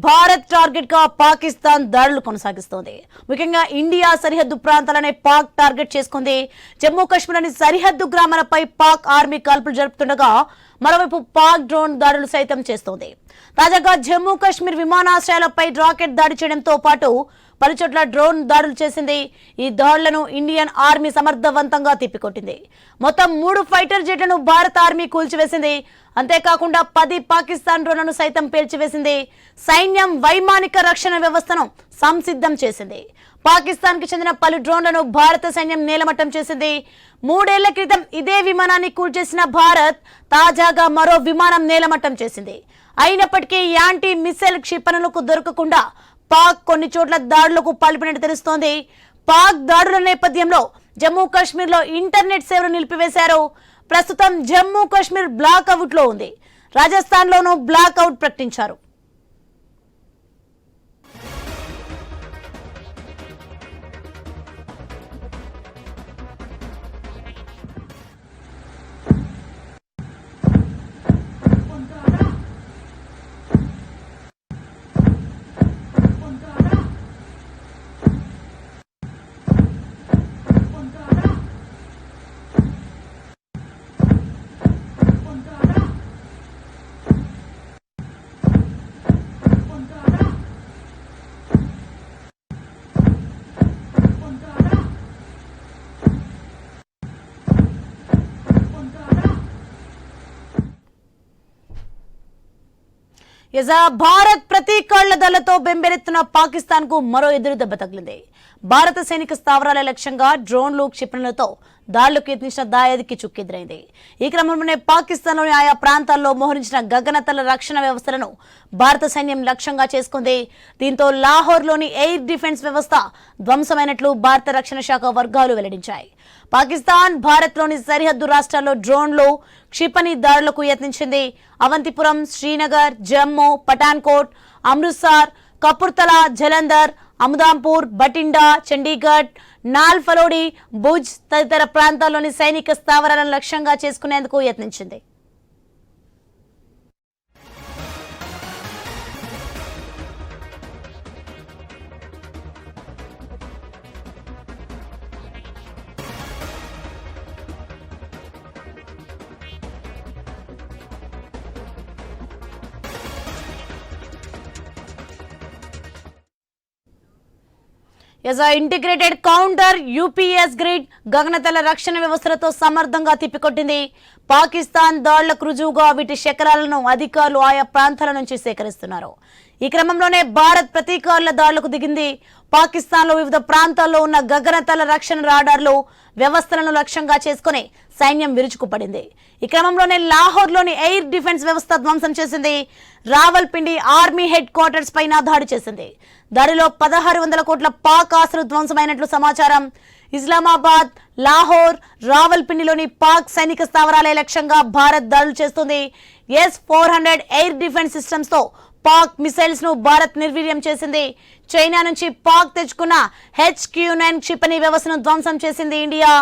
Bharat target గా పాకిస్తాన్ దాడులు కొనసాగిస్తోంది. ముఖ్యంగా ఇండియా సరిహద్దు ప్రాంతాలనే పాక్ టార్గెట్ చేసుకుంది. జమ్మూ కాశ్మీర్లోని సరిహద్దు గ్రామాలపై పాక్ ఆర్మీ కాల్పులు జరుపుతుండగా మరోవైపు పాక్ డ్రోన్ దాడులు సైతం చేస్తోంది. తాజాగా జమ్మూ కాశ్మీర్ విమానాశ్రయాలపై రాకెట్ దాడి చేయడంతో పాటు పలుచోట్ల డ్రోన్ దాడులు చేసింది. ఈ దాడులను ఇండియన్ ఆర్మీ సమర్థవంతంగా తిప్పికొట్టింది. మొత్తం 3 ఫైటర్ జెట్లను భారత ఆర్మీ కూల్చివేసింది. అంతేకాకుండా 10 పాకిస్తాన్ డ్రోన్లను సైతం పేల్చివేసింది. సైన్యం వైమానిక రక్షణ వ్యవస్థను సంసిద్ధం చేసింది. పాకిస్తాన్ కి చెందిన పలు డ్రోన్లను భారత సైన్యం నేలమట్టం చేసింది. 3 ఏళ్ల క్రితం ఇదే విమానాన్ని కూల్చేసిన భారత్ తాజాగా మరో విమానం నేలమట్టం చేసింది. అయినప్పటికీ యాంటీ మిసైల్ క్షిపణులకు దొరకకుండా పాక్ కొన్ని చోట్ల దాడులకు పాల్పడినట్టు తెలుస్తోంది. పాక్ దాడుల నేపథ్యంలో జమ్మూ కాశ్మీర్ లో ఇంటర్నెట్ సేవలు నిలిపివేశారు. ప్రస్తుతం జమ్మూ కాశ్మీర్ బ్లాక్ అవుట్ లో ఉంది. రాజస్థాన్ లోనూ బ్లాక్ అవుట్ ప్రకటించారు. భారత్ ప్రతీకాళ్ల దళతో బెంబెలెత్తున్న పాకిస్తాన్ కు మరో ఎదురు దెబ్బ తగిలింది. భారత సైనిక స్థావరాల లక్ష్యంగా డ్రోన్లు క్షిపణులతో దాడులకు యత్నించిన దాయాదికి చుక్కెదురైంది. ఈ క్రమంలోనే పాకిస్తాన్లోని ఆయా ప్రాంతాల్లో మోహరించిన గగనతల రక్షణ వ్యవస్థలను భారత సైన్యం లక్ష్యంగా చేసుకుంది. దీంతో లాహోర్లోని ఎయిర్ డిఫెన్స్ వ్యవస్థ ధ్వంసమైనట్లు భారత రక్షణ శాఖ వర్గాలు వెల్లడించాయి. పాకిస్తాన్ భారత్లోని సరిహద్దు రాష్ట్రాల్లో డ్రోన్లు క్షిపణి దాడులకు యత్నించింది. అవంతిపురం, శ్రీనగర్, జమ్మూ, పఠాన్కోట్, అమృత్సర్, కపుర్తలా, జలంధర్, అముదాంపూర్, బటిండా, చండీగఢ్, నాల్ ఫలోడి, భుజ్ తదితర ప్రాంతాల్లోని సైనిక స్థావరాలను లక్ష్యంగా చేసుకునేందుకు యత్నించింది. ఇంటిగ్రేటెడ్ కౌంటర్ యూపీఎస్ గ్రిడ్ గగనతల రక్షణ వ్యవస్థలతో సమర్థంగా తిప్పికొట్టింది. పాకిస్తాన్ దాడులకు రుజువుగా వీటి శకలాలను అధికారులు ఆయా ప్రాంతాల నుంచి సేకరిస్తున్నారు. ఈ క్రమంలోనే భారత్ ప్రతీకారుల దాడులకు దిగింది. పాకిస్తాన్లో వివిధ ప్రాంతాల్లో ఉన్న గగనతల రక్షణ రాడార్లు వ్యవస్థలను లక్ష్యంగా చేసుకుని సైన్యం విరుచుకుపడింది. ఈ క్రమంలోనే లాహోర్లోని ఎయిర్ డిఫెన్స్ వ్యవస్థ ధ్వంసం చేసింది. రావల్పిండి ఆర్మీ హెడ్ క్వార్టర్స్ పైన దాడి చేసింది. దాడిలో 1600 కోట్ల పాక్ ఆస్తులు ధ్వంసమైనట్లు సమాచారం. ఇస్లామాబాద్, లాహోర్, రావల్పిండిలోని పాక్ సైనిక స్థావరాలే లక్ష్యంగా భారత్ దాడులు చేస్తుంది. S-400 ఎయిర్ డిఫెన్స్ సిస్టమ్స్ తో పాక్ మిసైల్స్ ను భారత్ నిర్వీర్యం చేసింది. చైనా నుంచి పాక్ తెచ్చుకున్న HQ-9 క్షిపణి వ్యవస్థను ధ్వంసం చేసింది ఇండియా.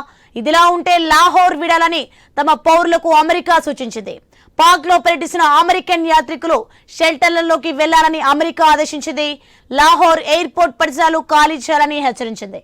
ఇదిలా ఉంటే లాహోర్ విడాలని తమ పౌరులకు అమెరికా సూచించింది. పాక్ లో పర్యటిస్తున్న అమెరికన్ యాత్రికులు షెల్టర్లలోకి వెళ్లాలని అమెరికా ఆదేశించింది. లాహోర్ ఎయిర్పోర్ట్ పరిసరాలు ఖాళీ చేయాలని హెచ్చరించింది.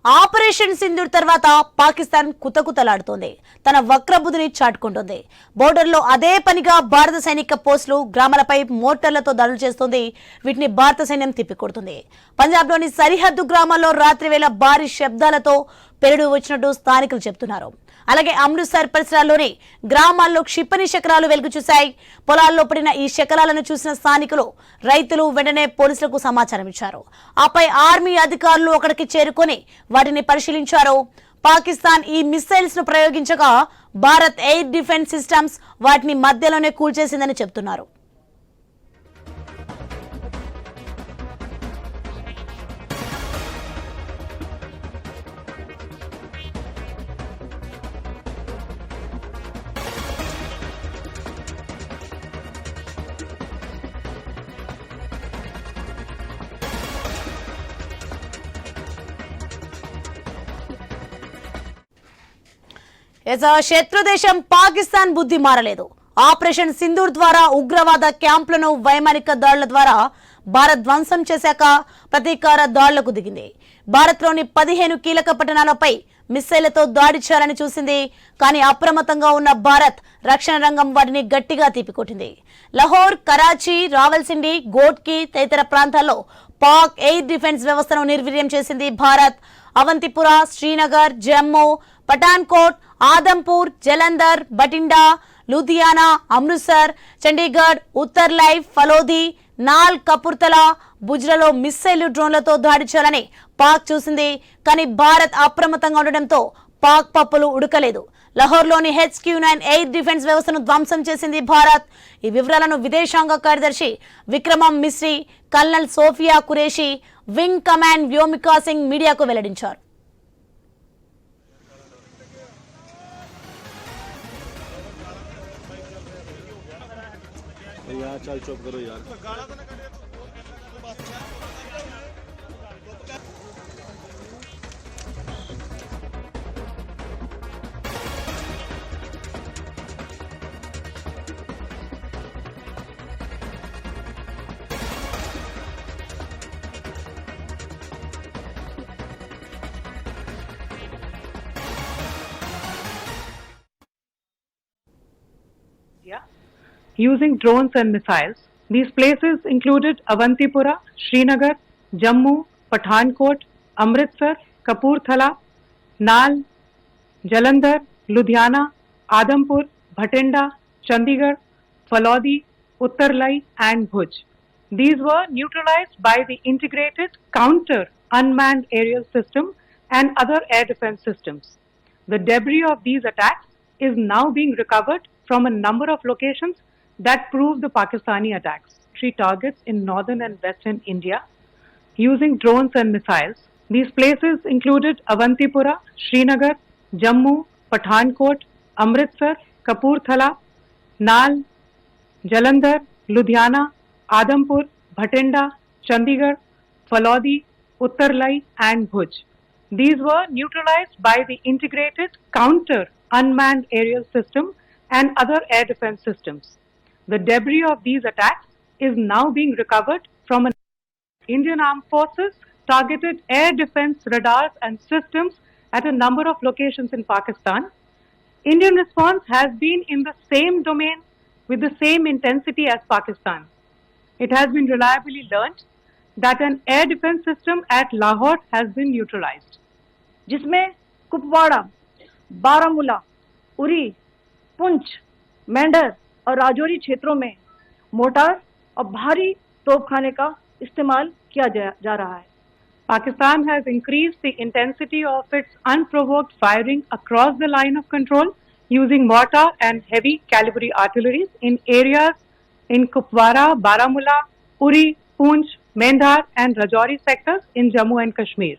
ఆపరేషన్ సింధూర్ తర్వాత పాకిస్తాన్ కుతకుతలాడుతోంది. తన వక్రబుద్ధిని చాటుకుంటోంది. బోర్డర్లో అదే పనిగా భారత సైనిక పోస్టులు గ్రామాలపై మోటార్లతో దాడులు చేస్తోంది. వీటిని భారత సైన్యం తిప్పికొడుతుంది. పంజాబ్లోని సరిహద్దు గ్రామాల్లో రాత్రి వేళ భారీ శబ్దాలతో పెరుడు వచ్చినట్టు స్థానికులు చెబుతున్నారు. అలాగే అమృత్సర్ పరిసరాల్లోని గ్రామాల్లో క్షిపణి శకలాలు వెలుగు చూశాయి. పొలాల్లో పడిన ఈ శకలాలను చూసిన స్థానికులు, రైతులు వెంటనే పోలీసులకు సమాచారం ఇచ్చారు. ఆపై ఆర్మీ అధికారులు అక్కడికి చేరుకొని వాటిని పరిశీలించారు. పాకిస్తాన్ ఈ మిసైల్స్ ను ప్రయోగించగా భారత్ ఎయిర్ డిఫెన్స్ సిస్టమ్స్ వాటిని మధ్యలోనే కూల్చేసిందని చెబుతున్నారు. శత్రు దేశం పాకిస్తాన్ బుద్ధి మారలేదు. ఆపరేషన్ సింధూర్ ద్వారా ఉగ్రవాద క్యాంపులను వైమానిక దాడుల ద్వారా భారత్ ధ్వంసం చేశాక ప్రతీకార దాడులకు దిగింది. భారత్లోని 15 కీలక పట్టణాలపై మిస్సైళ్లతో దాడి చేయాలని చూసింది. కానీ అప్రమత్తంగా ఉన్న భారత్ రక్షణ రంగం వాటిని గట్టిగా తిప్పికొట్టింది. లాహోర్, కరాచీ, రావల్సిండి, గోట్కి తదితర ప్రాంతాల్లో పాక్ ఎయిర్ డిఫెన్స్ వ్యవస్థను నిర్వీర్యం చేసింది భారత్. అవంతిపుర, శ్రీనగర్, జమ్మూ, పఠాన్కోట్, ఆదంపూర్, జలంధర్, బటిండా, లూధియానా, అమృత్సర్, చండీగఢ్, ఉత్తర్లై, ఫలోది, నాల్, కపూర్తలా, బుజ్రాలో మిస్సైల్ డ్రోన్లతో దాడి చేయాలని పాక్ చూసింది. కానీ భారత్ అప్రమత్తంగా ఉండడంతో పాక్ పప్పులు ఉడకలేదు. లాహోర్లోని HQ-9 ఎయిర్ డిఫెన్స్ వ్యవస్థను ధ్వంసం చేసింది భారత్. ఈ వివరాలను విదేశాంగ కార్యదర్శి Vikram Misri, colonel Sofiya Qureshi, wing command Vyomika Singh మీడియాకు వెల్లడించారు. चल चुप करो यार। Using drones and missiles. These places included Avantipura, Srinagar, Jammu, Pathankot, Amritsar, Kapurthala, Nal, Jalandhar, Ludhiana, Adampur, Bhatinda, Chandigarh, Falodi, Uttarlai and Bhuj. These were neutralized by the integrated counter unmanned aerial system and other air defense systems. The debris of these attacks is now being recovered from a number of locations that prove the Pakistani attacks. 3 targets in northern and western India using drones and missiles. These places included Avantipura, Srinagar, Jammu, Pathankot, Amritsar, Kapurthala, Nal, Jalandhar, Ludhiana, Adampur, Bhatinda, Chandigarh, Falodi, Uttarlai and Bhuj. These were neutralized by the integrated counter unmanned aerial system and other air defense systems. The debris of these attacks is now being recovered from Indian Armed Forces targeted air defense radars and systems at a number of locations in Pakistan. Indian response has been in the same domain with the same intensity as Pakistan. It has been reliably learnt that an air defense system at Lahore has been neutralized. जिसमें कुपवाड़ा, बारामूला, उरी, पुंछ, मेंढर और राजौरी क्षेत्रों में mortar और भारी तोपखाने का इस्तेमाल किया जा रहा है. Pakistan has increased the intensity of its unprovoked firing across the line of control using mortar and heavy caliber artillery in areas in Kupwara, Baramulla, Uri, Poonch, Mendhar and Rajouri sectors in Jammu and Kashmir.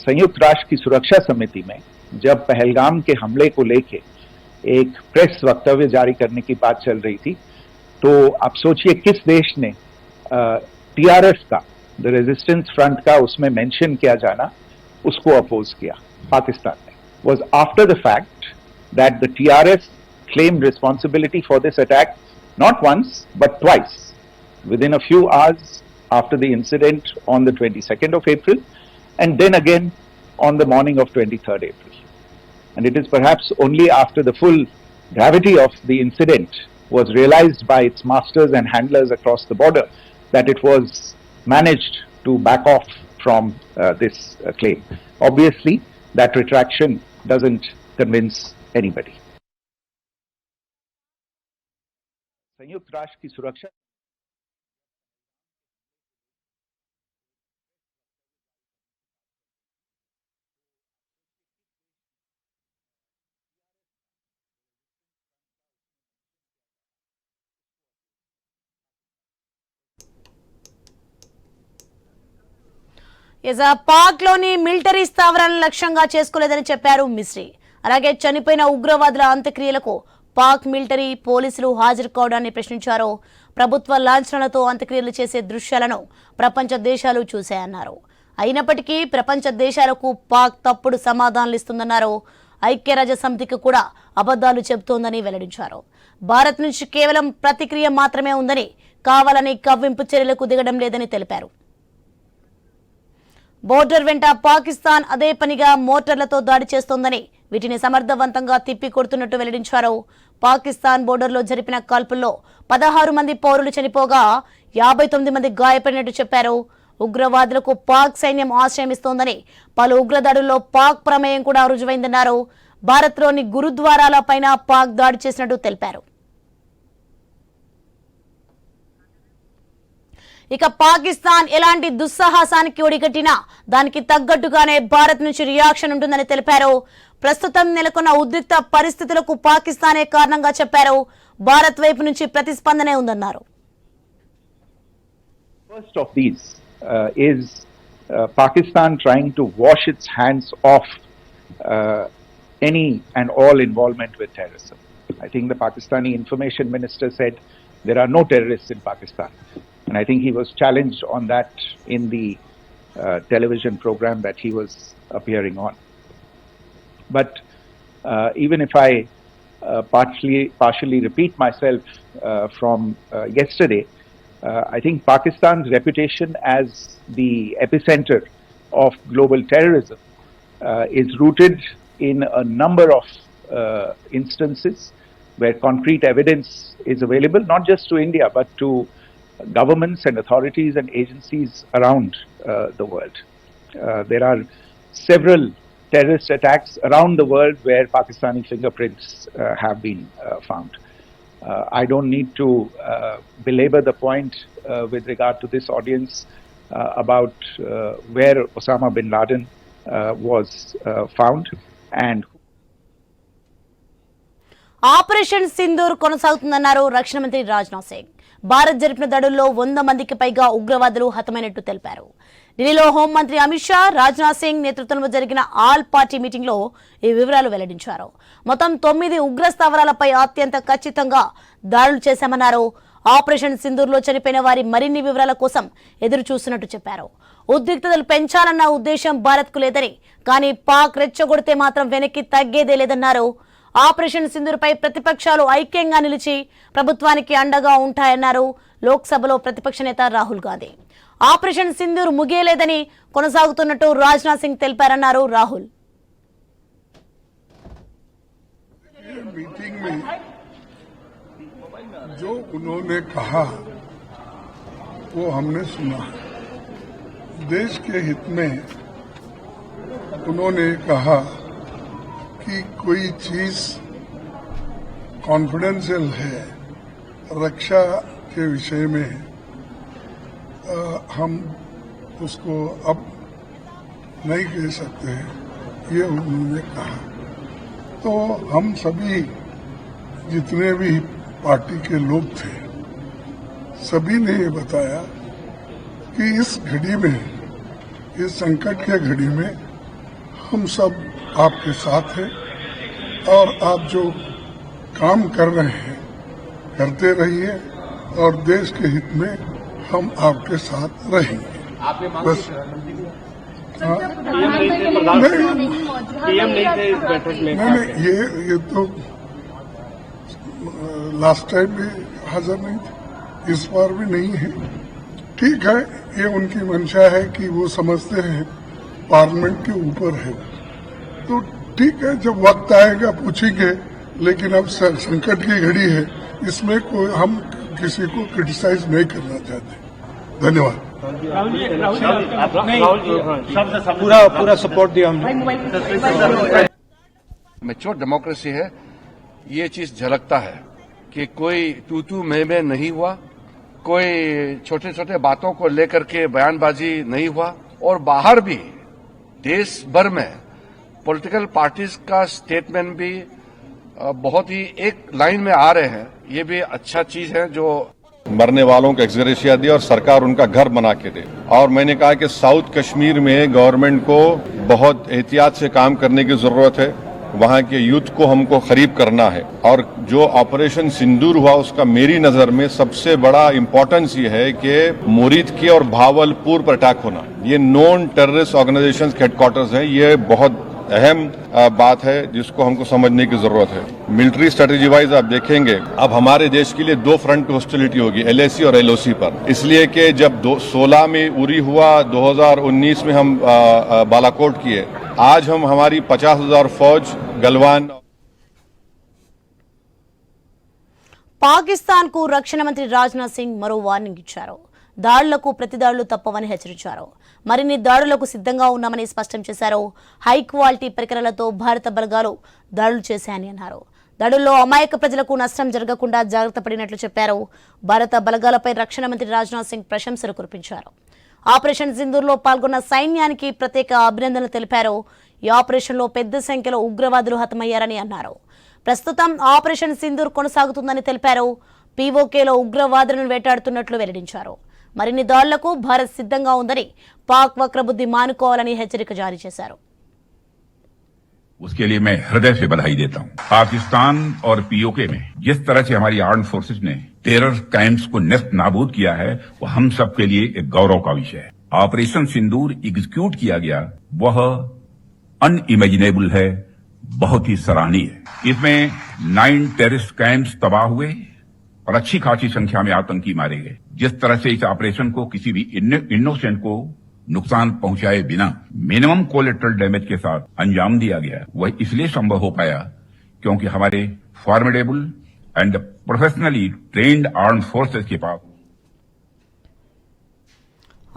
संयुक्त राष्ट्र की सुरक्षा समिति में जब पहलगाम के हमले को लेके एक प्रेस वक्तव्य जारी करने की बात चल रही थी, तो आप सोचिए किस देश ने TRF का, द रेजिस्टेंस फ्रंट का उसमें मेंशन किया जाना, उसको अपोज किया. पाकिस्तान ने was after the fact that the TRF claimed responsibility for this attack not once but twice within a few hours after the incident on the 22nd of April and then again on the morning of 23rd April. And it is perhaps only after the full gravity of the incident was realized by its masters and handlers across the border that it was managed to back off from this claim. Obviously, that retraction doesn't convince anybody. संयुक्त राष्ट्र की सुरक्षा పాక్ లోని military స్థావరాలను లక్ష్యంగా చేసుకోలేదని చెప్పారు మిశ్రీ. అలాగే చనిపోయిన ఉగ్రవాదుల అంత్యక్రియలకు పాక్ మిలిటరీ పోలీసులు హాజరు కావడాన్ని ప్రశ్నించారు. ప్రభుత్వ లాంఛనాలతో అంత్యక్రియలు చేసే దృశ్యాలను ప్రపంచ దేశాలు చూశాయన్నారు. అయినప్పటికీ ప్రపంచ దేశాలకు పాక్ తప్పుడు సమాధానాలు ఇస్తుందన్నారు. ఐక్యరాజ్య సమితికి కూడా అబద్ధాలు చెబుతోందని వెల్లడించారు. భారత్ నుంచి కేవలం ప్రతిక్రియ మాత్రమే ఉందని, కావాలని కవ్వింపు చర్యలకు దిగడం లేదని తెలిపారు. బోర్డర్ వెంట పాకిస్తాన్ అదే పనిగా మోటార్లతో దాడి చేస్తోందని, వీటిని సమర్థవంతంగా తిప్పి కొడుతున్నట్టు వెల్లడించారు. పాకిస్తాన్ బోర్డర్లో జరిపిన కాల్పుల్లో 16 మంది పౌరులు చనిపోగా 59 మంది గాయపడినట్టు చెప్పారు. ఉగ్రవాదులకు పాక్ సైన్యం ఆశ్రయమిస్తోందని, పలు ఉగ్రదాడుల్లో పాక్ ప్రమేయం కూడా రుజువైందన్నారు. భారత్లోని గురుద్వారాలపైన పాక్ దాడి చేసినట్టు తెలిపారు. ఇక పాకిస్తాన్ ఎలాంటి దుస్సాహసానికి ఒడిగట్టినా దానికి తగ్గట్టుగానే భారత్ నుంచి రియాక్షన్ ఉంటుందని తెలిపారు. ప్రస్తుతం నెలకొన్న ఉద్రిక్త పరిస్థితులకు పాకిస్తానే కారణంగా చెప్పారు. భారత్ వైపు నుంచి ప్రతిస్పందనే ఉందన్నారు. First of these is Pakistan trying to wash its hands off any and all involvement with terrorism. I think the Pakistani information minister said there are no terrorists in Pakistan. And I think he was challenged on that in the television program that he was appearing on. But even if I partially repeat myself from yesterday, I think Pakistan's reputation as the epicenter of global terrorism is rooted in a number of instances where concrete evidence is available, not just to India, but to governments and authorities and agencies around the world. There are several terrorist attacks around the world where Pakistani fingerprints have been found. I don't need to belabor the point with regard to this audience about where Osama bin Laden was found and operation Sindoor కొనసాగుతుందన్నారు రక్షణ మంత్రి రాజ్నాథ్ సింగ్. భారత్ జరిపిన దాడుల్లో 100 మందికి పైగా ఉగ్రవాదులు హతమైనట్టు తెలిపారు. ఢిల్లీలో హోంమంత్రి అమిత్ షా, రాజ్నాథ్ సింగ్ నేతృత్వంలో జరిగిన ఆల్ పార్టీ మీటింగ్లో ఈ వివరాలు వెల్లడించారు. మొత్తం 9 ఉగ్ర స్థావరాలపై అత్యంత ఖచ్చితంగా దాడులు చేశామన్నారు. ఆపరేషన్ సింధూర్లో చనిపోయిన వారి మరిన్ని వివరాల కోసం ఎదురు చూస్తున్నట్టు చెప్పారు. ఉద్రిక్తతలు పెంచాలన్న ఉద్దేశం భారత్కు లేదని, కానీ పాక్ రెచ్చగొడితే మాత్రం వెనక్కి తగ్గేదే లేదన్నారు. ఆపరేషన్ సింధూర్పై ప్రతిపక్షాలు ఐక్యంగా నిలిచి ప్రభుత్వానికి అండగా ఉంటాయన్నారు లోక్సభలో ప్రతిపక్ష నేత రాహుల్ గాంధీ. ఆపరేషన్ సింధూర్ ముగియలేదని, కొనసాగుతున్నట్టు రాజ్నాథ్ సింగ్ తెలిపారన్నారు రాహుల్. मीटिंग में जो उन्होंने कहा वो हमने सुना. देश के हित में उन्होंने कहा कि कोई चीज कॉन्फिडेंशियल है रक्षा के विषय में, हम उसको अब नहीं कह सकते हैं, ये उन्होंने कहा. तो हम सभी जितने भी पार्टी के लोग थे सभी ने ये बताया कि इस घड़ी में, इस संकट के घड़ी में हम सब आपके साथ हैं और आप जो काम कर रहे हैं करते रहिए और देश के हित में हम आपके साथ रहेंगे. बस नहीं, ये तो लास्ट टाइम भी हाजिर नहीं थे, इस बार भी नहीं है. ठीक है, ये उनकी मंशा है कि वो समझते हैं पार्लियामेंट के ऊपर है, तो ठीक है, जब वक्त आएगा पूछेंगे. लेकिन अब संकट की घड़ी है, इसमें कोई हम किसी को क्रिटिसाइज नहीं करना चाहते. धन्यवाद. पूरा सपोर्ट दिया हमने. मैच्योर डेमोक्रेसी है, ये चीज झलकता है कि कोई तू मैं नहीं हुआ, कोई छोटे छोटे बातों को लेकर के बयानबाजी नहीं हुआ, और बाहर भी देश भर में पॉलिटिकल पार्टीज का स्टेटमेंट भी बहुत ही एक लाइन में आ रहे हैं. ये भी अच्छा चीज है जो मरने वालों को एक्सग्रेशिया दी और सरकार उनका घर बना के दे. और मैंने कहा कि साउथ कश्मीर में गवर्नमेंट को बहुत एहतियात से काम करने की जरूरत है. वहां के यूथ को हमको करीब करना है। और जो ऑपरेशन सिंदूर हुआ उसका मेरी नजर में सबसे बड़ा इंपॉर्टेंस ये है कि मुरीद के और भावलपुर पर अटैक होना, ये नॉन टेररिस्ट ऑर्गेनाइजेशन के हेडक्वार्टर्स है। ये बहुत अहम बात है जिसको हमको समझने की जरूरत है। मिलिट्री स्ट्रेटेजी वाइज आप देखेंगे अब हमारे देश के लिए दो फ्रंट पे हॉस्टिलिटी होगी, LAC और LOC पर, इसलिए कि जब 16 में उरी हुआ, 2019 में हम बालाकोट किए, आज हम हमारी 50,000 फौज गलवान। పాకిస్తాన్ కు రక్షణ మంత్రి రాజ్నాథ్ సింగ్ మరో వార్నింగ్ ఇచ్చారు. దాడులకు ప్రతిదాడులు తప్పవని హెచ్చరించారు. మరిన్ని దాడులకు సిద్ధంగా ఉన్నామని స్పష్టం చేశారు. హై క్వాలిటీ పరికరాలతో భారత బలగాలు దాడులు చేశాయని అన్నారు. దాడుల్లో అమాయక ప్రజలకు నష్టం జరగకుండా జాగ్రత్త పడినట్లు చెప్పారు. భారత బలగాలపై రక్షణ మంత్రి రాజ్నాథ్ సింగ్ ప్రశంసలు కురిపించారు. ఆపరేషన్ సింధూర్లో పాల్గొన్న సైన్యానికి ప్రత్యేక అభినందనలు తెలిపారు. ఈ ఆపరేషన్లో పెద్ద సంఖ్యలో ఉగ్రవాదులు హతమయ్యారని అన్నారు. ప్రస్తుతం ఆపరేషన్ సింధూర్ కొనసాగుతుందని తెలిపారు. పీఓకేలో ఉగ్రవాదులను వేటాడుతున్నట్లు వెల్లడించారు. మరిన్ని దాడులకు భారత్ సిద్ధంగా ఉందని, పాక్ వక్రబుద్ధి మానుకోవాలని హెచ్చరిక జారీ చేశారు. उसके लिए मैं हृदय से बधाई देता हूं। पाकिस्तान और पीओके में जिस तरह से हमारी आर्म्ड फोर्सेज ने टेरर कैंप्स को नेस्त नाबूद किया है, वो हम सब के लिए एक गौरव का विषय है। ऑपरेशन सिंदूर एग्जीक्यूट किया गया, वह अनइमेजिनेबल है, बहुत ही सराहनीय है। इसमें 9 टेररिस्ट कैंप्स तबाह हुए और अच्छी खासी संख्या में आतंकी मारे गए। जिस तरह से इस ऑपरेशन को किसी भी इनोसेंट को नुकसान पहुंचाए बिना मिनिमम कोलेटरल डैमेज के साथ अंजाम दिया गया, वह इसलिए संभव हो पाया क्योंकि हमारे formidable and professionally trained armed forces के पास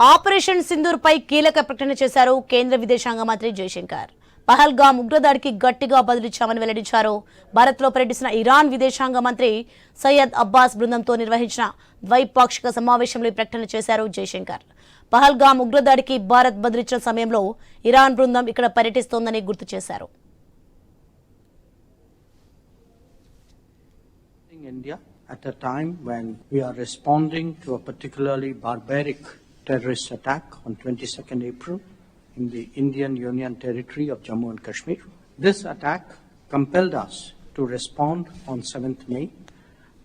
ఆపరేషన్ సింధూర్ పై కీలక ప్రకటన చేశారు కేంద్ర విదేశాంగ మంత్రి జయశంకర్. పహల్గామ్ ఉగ్రదాడికి గట్టిగా బదులిచ్చామని వెల్లడించారు. భారత్లో పర్యటిస్తున్న ఇరాన్ విదేశాంగ మంత్రి సయ్యద్ అబ్బాస్ బృందంతో నిర్వహించిన ద్వైపాక్షిక సమావేశంలో ఈ ప్రకటన చేశారు జయశంకర్. పహల్గామ్ ఉగ్రదాడికి భారత్ బదులిచ్చిన సమయంలో ఇరాన్ బృందం ఇక్కడ పర్యటిస్తోందని గుర్తు చేశారు. India at a time when we are responding to a particularly barbaric terrorist attack on 22nd April in the Indian Union territory of Jammu and Kashmir. This attack compelled us to respond on 7th May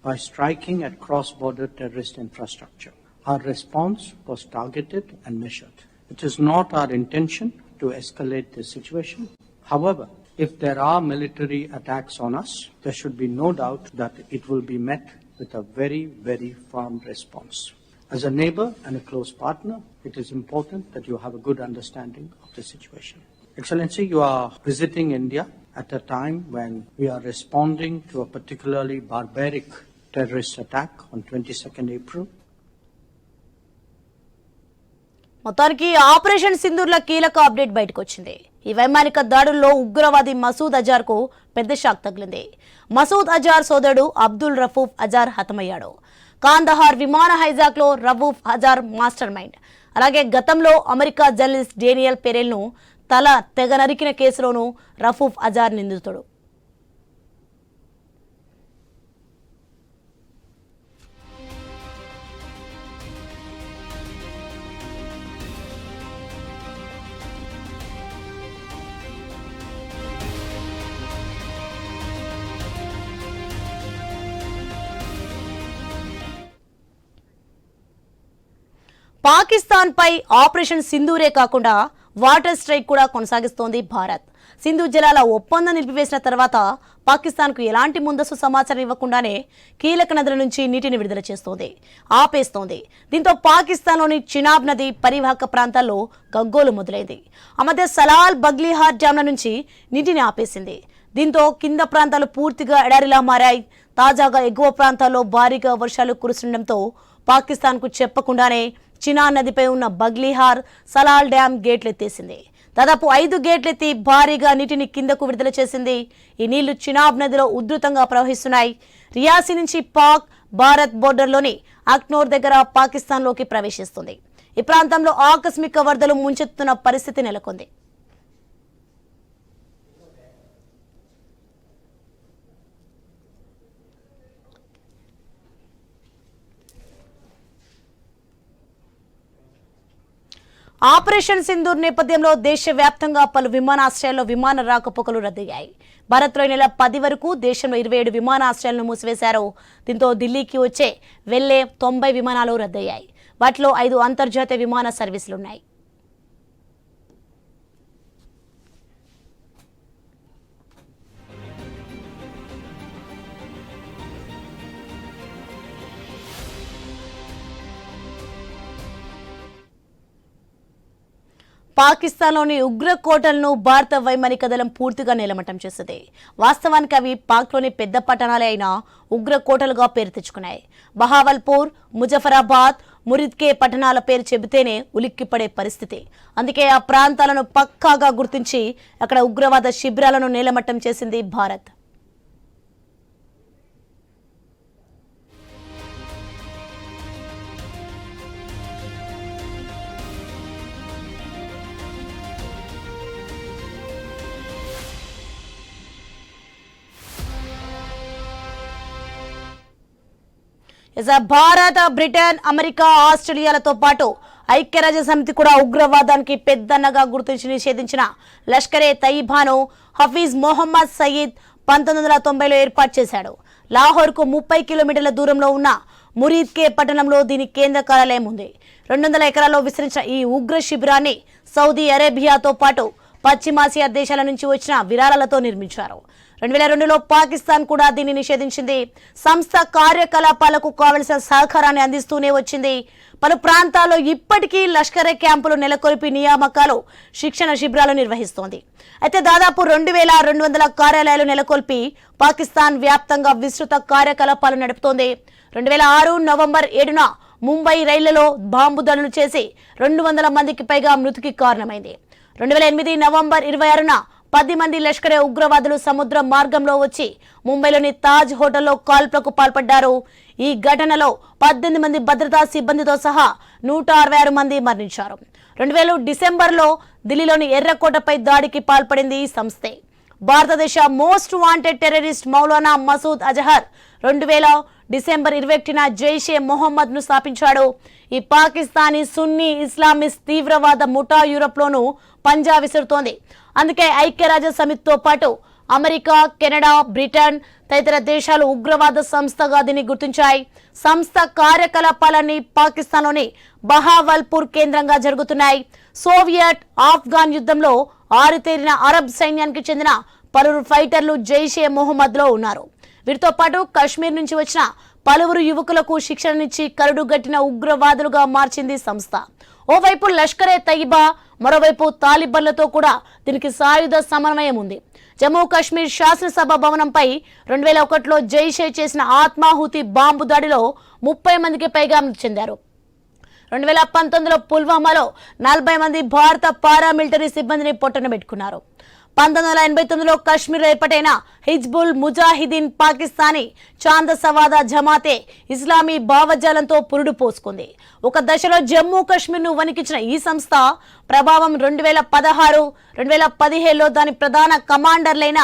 by striking at cross-border terrorist infrastructure. Our response was targeted and measured. It is not our intention to escalate the situation. However, if there are military attacks on us, there should be no doubt that it will be met with a very, very firm response. As a neighbor and a close partner, it is important that you have a good understanding of the situation. Excellency, you are visiting India at a time when we are responding to a particularly barbaric terrorist attack on 22nd April. మొత్తానికి operation సింధూర్ల కీలక update బయటకు వచ్చింది. ఈ వైమానిక దాడుల్లో ఉగ్రవాది మసూద్ అజార్ కు పెద్ద షాక్ తగిలింది. మసూద్ అజార్ సోదరుడు అబ్దుల్ రఫూఫ్ అజార్ హతమయ్యాడు. కాందహార్ విమాన హైజాక్ లో రఫూఫ్ అజార్ మాస్టర్ మైండ్. అలాగే గతంలో అమెరికా జర్నలిస్ట్ డేనియల్ పెరెల్ ను తల తెగ నరికిన కేసులోనూ రఫూఫ్ అజార్ నిందితుడు. పాకిస్తాన్ పై ఆపరేషన్ సింధూరే కాకుండా వాటర్ స్ట్రైక్ కూడా కొనసాగిస్తోంది భారత్. సింధు జలాల ఒప్పందం నిలిపివేసిన తర్వాత పాకిస్తాన్కు ఎలాంటి ముందస్తు సమాచారం ఇవ్వకుండానే కీలక నదుల నుంచి నీటిని విడుదల చేస్తోంది, ఆపేస్తోంది. దీంతో పాకిస్తాన్లోని చినాబ్ నది పరివాహక ప్రాంతాల్లో గగ్గోలు మొదలైంది. ఆ మధ్య సలాల్ బగ్లీహార్ డ్యాంల నుంచి నీటిని ఆపేసింది. దీంతో కింద ప్రాంతాలు పూర్తిగా ఎడారిలా మారాయి. తాజాగా ఎగువ ప్రాంతాల్లో భారీగా వర్షాలు కురుస్తుండటంతో పాకిస్తాన్కు చెప్పకుండానే చినా నదిపై ఉన్న బగ్లీహార్ సలాల్ డ్యాం గేట్లెత్తేసింది. దాదాపు 5 గేట్లెత్తి భారీగా నీటిని కిందకు విడుదల చేసింది. ఈ నీళ్లు చినాబ్ నదిలో ఉధృతంగా ప్రవహిస్తున్నాయి. రియాసీ నుంచి పాక్ భారత్ బోర్డర్లోని అక్నోర్ దగ్గర పాకిస్తాన్లోకి ప్రవేశిస్తుంది. ఈ ప్రాంతంలో ఆకస్మిక వరదలు ముంచెత్తుతున్న పరిస్థితి నెలకొంది. ఆపరేషన్ సింధూర్ నేపథ్యంలో దేశవ్యాప్తంగా పలు విమానాశ్రయాల్లో విమాన రాకపోకలు రద్దయ్యాయి. భారత్లో నెల 10 వరకు దేశంలో 27 విమానాశ్రయాలను మూసివేశారు. దీంతో ఢిల్లీకి వెళ్లే 90 విమానాలు రద్దయ్యాయి. వాటిలో 5 అంతర్జాతీయ విమాన సర్వీసులున్నాయి. పాకిస్తాన్లోని ఉగ్ర కోటలను భారత వైమానిక దళం పూర్తిగా నేలమట్టం చేసింది. వాస్తవానికి అవి పాక్లోని పెద్ద పట్టణాలే అయినా ఉగ్ర కోటలుగా పేరు తెచ్చుకున్నాయి. బహావల్పూర్, ముజఫరాబాద్, మురిద్కే పట్టణాల పేరు చెబితేనే ఉలిక్కిపడే పరిస్థితి. అందుకే ఆ ప్రాంతాలను పక్కాగా గుర్తించి అక్కడ ఉగ్రవాద శిబిరాలను నేలమట్టం చేసింది భారత్. భారత్, బ్రిటన్, అమెరికా, ఆస్ట్రేలియాలతో పాటు ఐక్యరాజ్య సమితి కూడా ఉగ్రవాదానికి పెద్దన్నగా గుర్తించి నిషేధించిన లష్కరే తయిబాను హఫీజ్ మొహమ్మద్ సయీద్ 1990లో ఏర్పాటు చేశాడు. లాహోర్కు 30 కిలోమీటర్ల దూరంలో ఉన్న మురీద్కే పట్టణంలో దీని కేంద్ర కార్యాలయం ఉంది. 200 ఎకరాల్లో విస్తరించిన ఈ ఉగ్ర శిబిరాన్ని సౌదీ అరేబియాతో పాటు పశ్చిమాసియా దేశాల నుంచి వచ్చిన విరాళాలతో నిర్మించారు. 2002లో పాకిస్తాన్ కూడా దీన్ని నిషేధించింది. సంస్థ కార్యకలాపాలకు కావలసిన సహకారాన్ని అందిస్తూనే వచ్చింది. పలు ప్రాంతాల్లో ఇప్పటికీ లష్కరే క్యాంపులు నెలకొల్పి నియామకాలు, శిక్షణ శిబిరాలు నిర్వహిస్తోంది. అయితే దాదాపు 2200 కార్యాలయాలు నెలకొల్పి పాకిస్తాన్ వ్యాప్తంగా విస్తృత కార్యకలాపాలు నడుపుతోంది. 2006 నవంబర్ 7న ముంబై రైళ్లలో బాంబు దాడులు చేసి 200 మందికి పైగా మృతికి కారణమైంది. 2008 నవంబర్ 26న 10 మంది లష్కరే ఉగ్రవాదులు సముద్ర మార్గంలో వచ్చి ముంబైలోని తాజ్ హోటల్లో కాల్పులకు పాల్పడ్డారు. ఈ ఘటనలో 18 మంది భద్రతా సిబ్బందితో సహా 166 మంది మరణించారు. 2000 డిసెంబర్లో ఢిల్లీలోని ఎర్రకోటపై దాడికి పాల్పడింది ఈ సంస్థే. భారతదేశ most wanted terrorist Maulana Masood Azhar 2000 December 21న జైషే మొహమ్మద్ ను స్థాపించాడు. ఈ పాకిస్తానీ సున్నీ ఇస్లామిస్ట్ తీవ్రవాద ముఠా యూరోప్లోనూ పంజా విసురుతోంది. అందుకే ఐక్యరాజ్య సమితితో పాటు అమెరికా, కెనడా, బ్రిటన్ తదితర దేశాలు ఉగ్రవాద సంస్థగా దీన్ని గుర్తించాయి. సంస్థ కార్యకలాపాలన్నీ పాకిస్తాన్లోని బహావల్పూర్ కేంద్రంగా జరుగుతున్నాయి. సోవియట్, ఆఫ్ఘాన్ యుద్ధంలో ఆరుతేరిన అరబ్ సైన్యానికి చెందిన పలువురు ఫైటర్లు జైషే మొహమ్మద్లో ఉన్నారు. వీరితో పాటు కశ్మీర్ నుంచి వచ్చిన పలువురు యువకులకు శిక్షణనిచ్చి కరుడుగట్టిన ఉగ్రవాదులుగా మార్చింది సంస్థ. ఓవైపు లష్కరే తయిబా, మరోవైపు తాలిబన్లతో కూడా దీనికి సాయుధ సమన్వయం ఉంది. జమ్మూ కాశ్మీర్ శాసనసభ భవనంపై 2001లో జైషే చేసిన ఆత్మాహుతి బాంబు దాడిలో 30 మందికి పైగా మృతి చెందారు. 2019లో పుల్వామాలో 40 మంది భారత పారామిలిటరీ సిబ్బందిని పొట్టన పెట్టుకున్నారు. 1989లో కశ్మీర్ ఏర్పాటైన హిజ్బుల్ ముజాహిదీన్ పాకిస్తానీ చాందసవాద జమాతే ఇస్లామీ భావజాలంతో పురుడు పోసుకుంది. ఒక దశలో జమ్మూ కాశ్మీర్ను వణికించిన ఈ సంస్థ ప్రభావం 2016, 2017లో దాని ప్రధాన కమాండర్లైన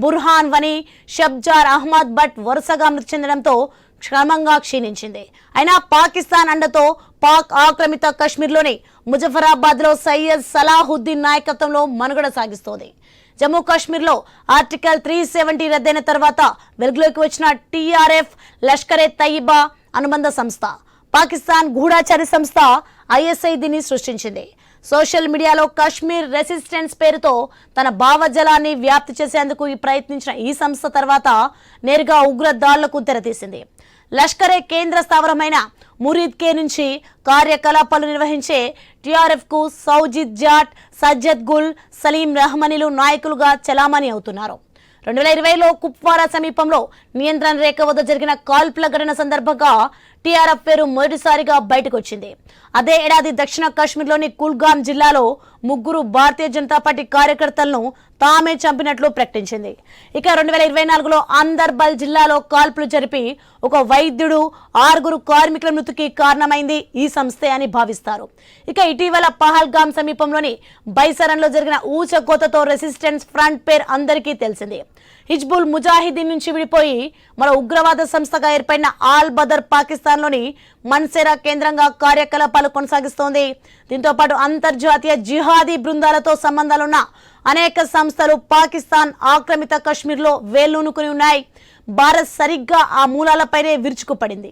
బుర్హాన్ వనీ, షబ్జార్ అహ్మద్ భట్ వరుసగా మృతి చెందడంతో క్రమంగా క్షీణించింది. అయినా పాకిస్తాన్ అండతో పాక్ ఆక్రమిత కశ్మీర్లోని ముజఫరాబాద్లో సయ్యద్ సలాహుద్దీన్ నాయకత్వంలో మనుగడ సాగిస్తోంది. జమ్మూ కాశ్మీర్లో ఆర్టికల్ 370 రద్దయిన తర్వాత వెలుగులోకి వచ్చిన టీఆర్ఎఫ్ లష్కరే తయిబా అనుబంధ సంస్థ, పాకిస్తాన్ గూఢాచారి సంస్థ ఐఎస్ఐ దీన్ని సృష్టించింది. సోషల్ మీడియాలో కాశ్మీర్ రెసిస్టెన్స్ పేరుతో తన భావజాలాన్ని వ్యాప్తి చేసేందుకు ప్రయత్నించిన ఈ సంస్థ తర్వాత నేరుగా ఉగ్ర దాడులకు తెరతీసింది. లష్కరే కేంద్ర స్థావరమైన మురీద్కే నుంచి కార్యకలాపాలు నిర్వహించే టీఆర్ఎఫ్ కు సౌజిద్ జాట్, సజ్జద్ గుల్, సలీం రహమానీలు నాయకులుగా చలామణి అవుతున్నారు. 2020లో కుప్వారా సమీపంలో నియంత్రణ రేఖ వద్ద జరిగిన కాల్పుల ఘటన సందర్భంగా టీఆర్ఎఫ్ పేరు మొదటిసారిగా బయటకు వచ్చింది. అదే ఏడాది దక్షిణ కాశ్మీర్లోని కుల్గాం జిల్లాలో 3 భారతీయ జనతా పార్టీ కార్యకర్తలను తామే చంపినట్లు ప్రకటించింది. ఇక 2024లో అందర్బల్ జిల్లాలో కాల్పులు జరిపి ఒక వైద్యుడు, 6 కార్మికుల మృతికి కారణమైంది ఈ సంస్థే అని భావిస్తారు. ఇక ఇటీవల పహల్గాం సమీపంలోని బైసరన్లో జరిగిన ఊచకోతతో రెసిస్టెన్స్ ఫ్రంట్ పేరు అందరికీ తెలిసింది. హిజ్బుల్ ముజాహిదీన్ నుంచి విడిపోయి మరో ఉగ్రవాద సంస్థగా ఏర్పడిన ఆల్ బదర్ పాకిస్తాన్లోని మన్సేరా కేంద్రంగా కార్యకలాపాలు కొనసాగిస్తోంది. దీంతో పాటు అంతర్జాతీయ జిహాదీ బృందాలతో సంబంధాలున్న అనేక సంస్థలు పాకిస్తాన్ ఆక్రమిత కశ్మీర్లో వేళ్లూనుకుని ఉన్నాయి. భారత్ సరిగ్గా ఆ మూలాలపైనే విరుచుకుపడింది.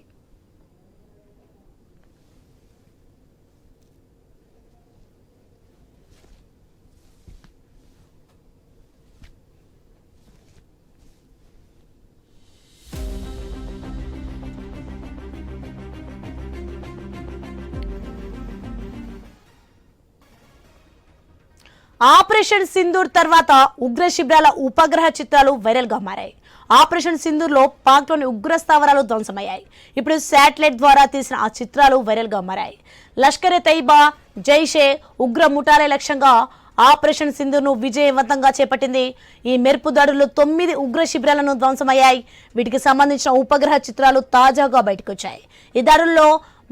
ఆపరేషన్ సింధూర్ తర్వాత ఉగ్ర శిబిరాల ఉపగ్రహ చిత్రాలు వైరల్ గా మారాయి. ఆపరేషన్ సింధూర్ లో పాక్లోని ఉగ్ర స్థావరాలు ధ్వంసమయ్యాయి. ఇప్పుడు శాటిలైట్ ద్వారా తీసిన ఆ చిత్రాలు వైరల్ గా మారాయి. లష్కర్ ఎ తైబా, జైషే ఉగ్ర ముఠాలే లక్ష్యంగా ఆపరేషన్ సింధూర్ ను విజయవంతంగా చేపట్టింది. ఈ మెరుపు దాడుల్లో 9 ఉగ్ర శిబిరాలను ధ్వంసమయ్యాయి. వీటికి సంబంధించిన ఉపగ్రహ చిత్రాలు తాజాగా బయటకొచ్చాయి. ఈ దాడుల్లో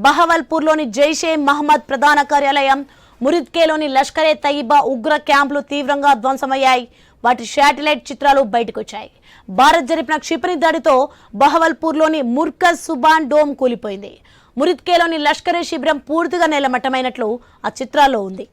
బహవల్పూర్లోని జైషే మహమ్మద్ ప్రధాన కార్యాలయం, మురిద్కేలోని లష్కర్ ఎ తైబా ఉగ్ర క్యాంపులు తీవ్రంగా ధ్వంసమయ్యాయి. వాటి శాటిలైట్ చిత్రాలు బయటకొచ్చాయి. భారత్ జరిపిన క్షిపణి దాడితో బహవల్పూర్లోని ముర్కజ్ సుబాన్ డోమ్ కూలిపోయింది. మురిద్కేలోని లష్కర్ ఎ శిబిరం పూర్తిగా నేలమట్టమైనట్లు ఆ చిత్రాల్లో ఉంది.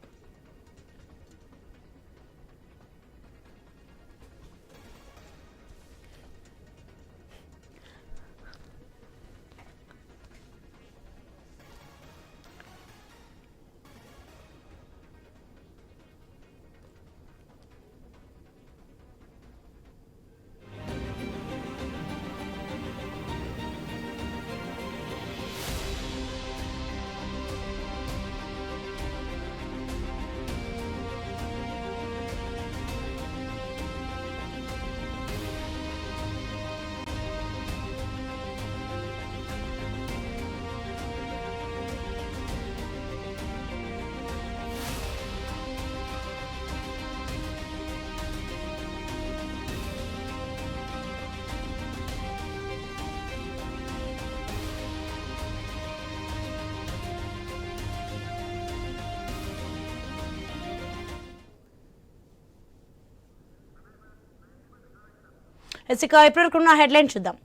ఇక ఇప్పటివరకున్న హెడ్లైన్ చూద్దాం.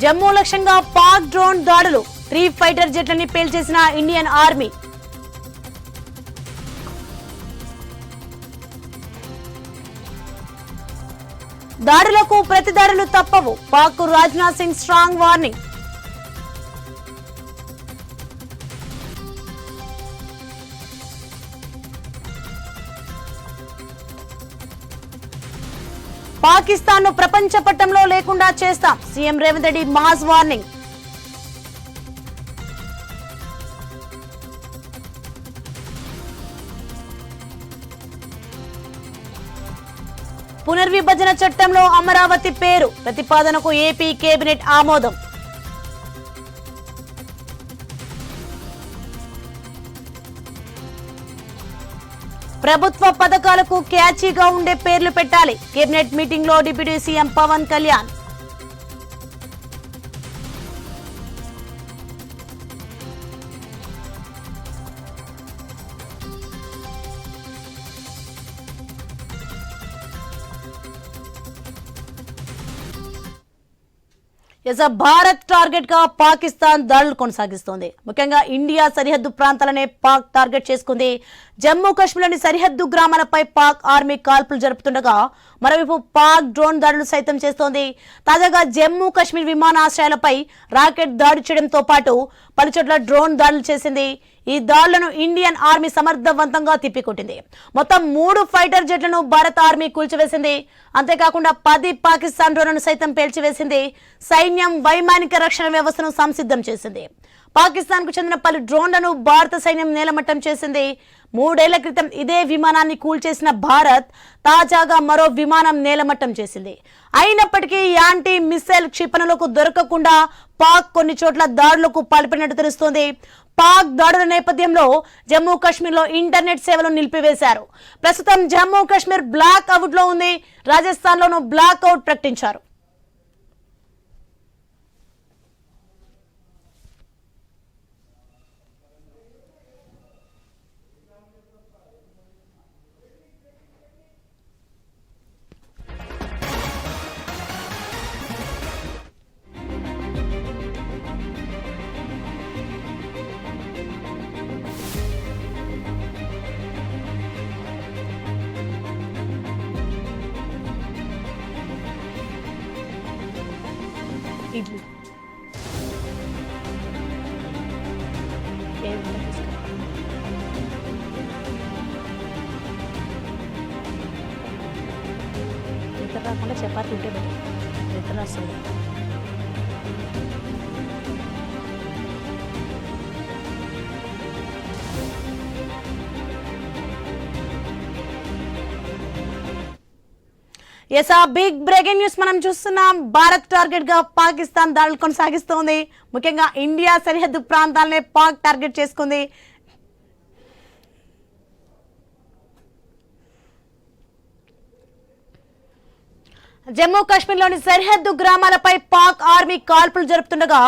జమ్మూ లక్ష్యంగా పాక్ డ్రోన్ దాడులు, 3 ఫైటర్ జెట్లని పేల్చేసిన ఇండియన్ ఆర్మీ. దాడులకు ప్రతిదాడులు తప్పవు, పాక్ రాజ్నాథ్ సింగ్ స్ట్రాంగ్ వార్నింగ్. పాకిస్తాన్ ను ప్రపంచ పట్టంలో లేకుండా చేస్తాం, CM Revanth Reddy mass warning. పునర్విభజన చట్టంలో అమరావతి పేరు ప్రతిపాదనకు ఏపీ కేబినెట్ ఆమోదం. ప్రభుత్వ పథకాలకు క్యాచీగా ఉండే పేర్లు పెట్టాలి, కేబినెట్ మీటింగ్ లో deputy CM Pawan Kalyan. Bharat target గా పాకిస్తాన్ దాడులు కొనసాగిస్తోంది. ముఖ్యంగా ఇండియా సరిహద్దు ప్రాంతాలనే పాక్ టార్గెట్ చేసుకుంది. జమ్మూ కాశ్మీర్లోని సరిహద్దు గ్రామాలపై పాక్ ఆర్మీ కాల్పులు జరుపుతుండగా మరోవైపు పాక్ డ్రోన్ దాడులు సైతం చేస్తోంది. తాజాగా జమ్మూ కాశ్మీర్ విమానాశ్రయాలపై రాకెట్ దాడి చేయడంతో పాటు పలుచోట్ల డ్రోన్ దాడులు చేసింది. ఈ దాడులను ఇండియన్ ఆర్మీ సమర్థవంతంగా తిప్పికొట్టింది. మొత్తం 3 ఫైటర్ జెట్లను భారత ఆర్మీ కూల్చివేసింది. అంతేకాకుండా 10 పాకిస్తాన్ డ్రోన్లను సైతం పేల్చివేసింది. సైన్యం వైమానిక రక్షణ వ్యవస్థను సంసిద్ధం చేసింది. పాకిస్తాన్ కు చెందిన పలు డ్రోన్లను భారత సైన్యం నేలమట్టం చేసింది. 3 ఏళ్ల క్రితం ఇదే విమానాన్ని కూల్చేసిన భారత్ తాజాగా మరో విమానం నేలమట్టం చేసింది. అయినప్పటికీ యాంటీ మిసైల్ క్షిపణులకు దొరకకుండా పాక్ కొన్ని చోట్ల దాడులకు పాల్పడినట్టు తెలుస్తోంది. పాక్ దాడుల నేపథ్యంలో జమ్మూ కాశ్మీర్ లో ఇంటర్నెట్ సేవలు నిలిపివేశారు. ప్రస్తుతం జమ్మూ కాశ్మీర్ బ్లాక్ అవుట్ లో ఉంది. రాజస్థాన్ లోనూ బ్లాక్ అవుట్ ప్రకటించారు. ఇడ్లీ ఇతర రాకుండా చపాతీ ఉంటే బెటర్. ఇతర వస్తుంది. ఎస్ ఆ బిగ్ బ్రేకింగ్ న్యూస్ మనం చూస్తున్నాం. భారత్ టార్గెట్ గా పాకిస్తాన్ దాడులు కొనసాగిస్తోంది. ముఖ్యంగా ఇండియా సరిహద్దు ప్రాంతాలనే పాక్ టార్గెట్ చేసుకుంది. జమ్మూ కాశ్మీర్లోని సరిహద్దు గ్రామాలపై పాక్ ఆర్మీ కాల్పులు జరుపుతుండగా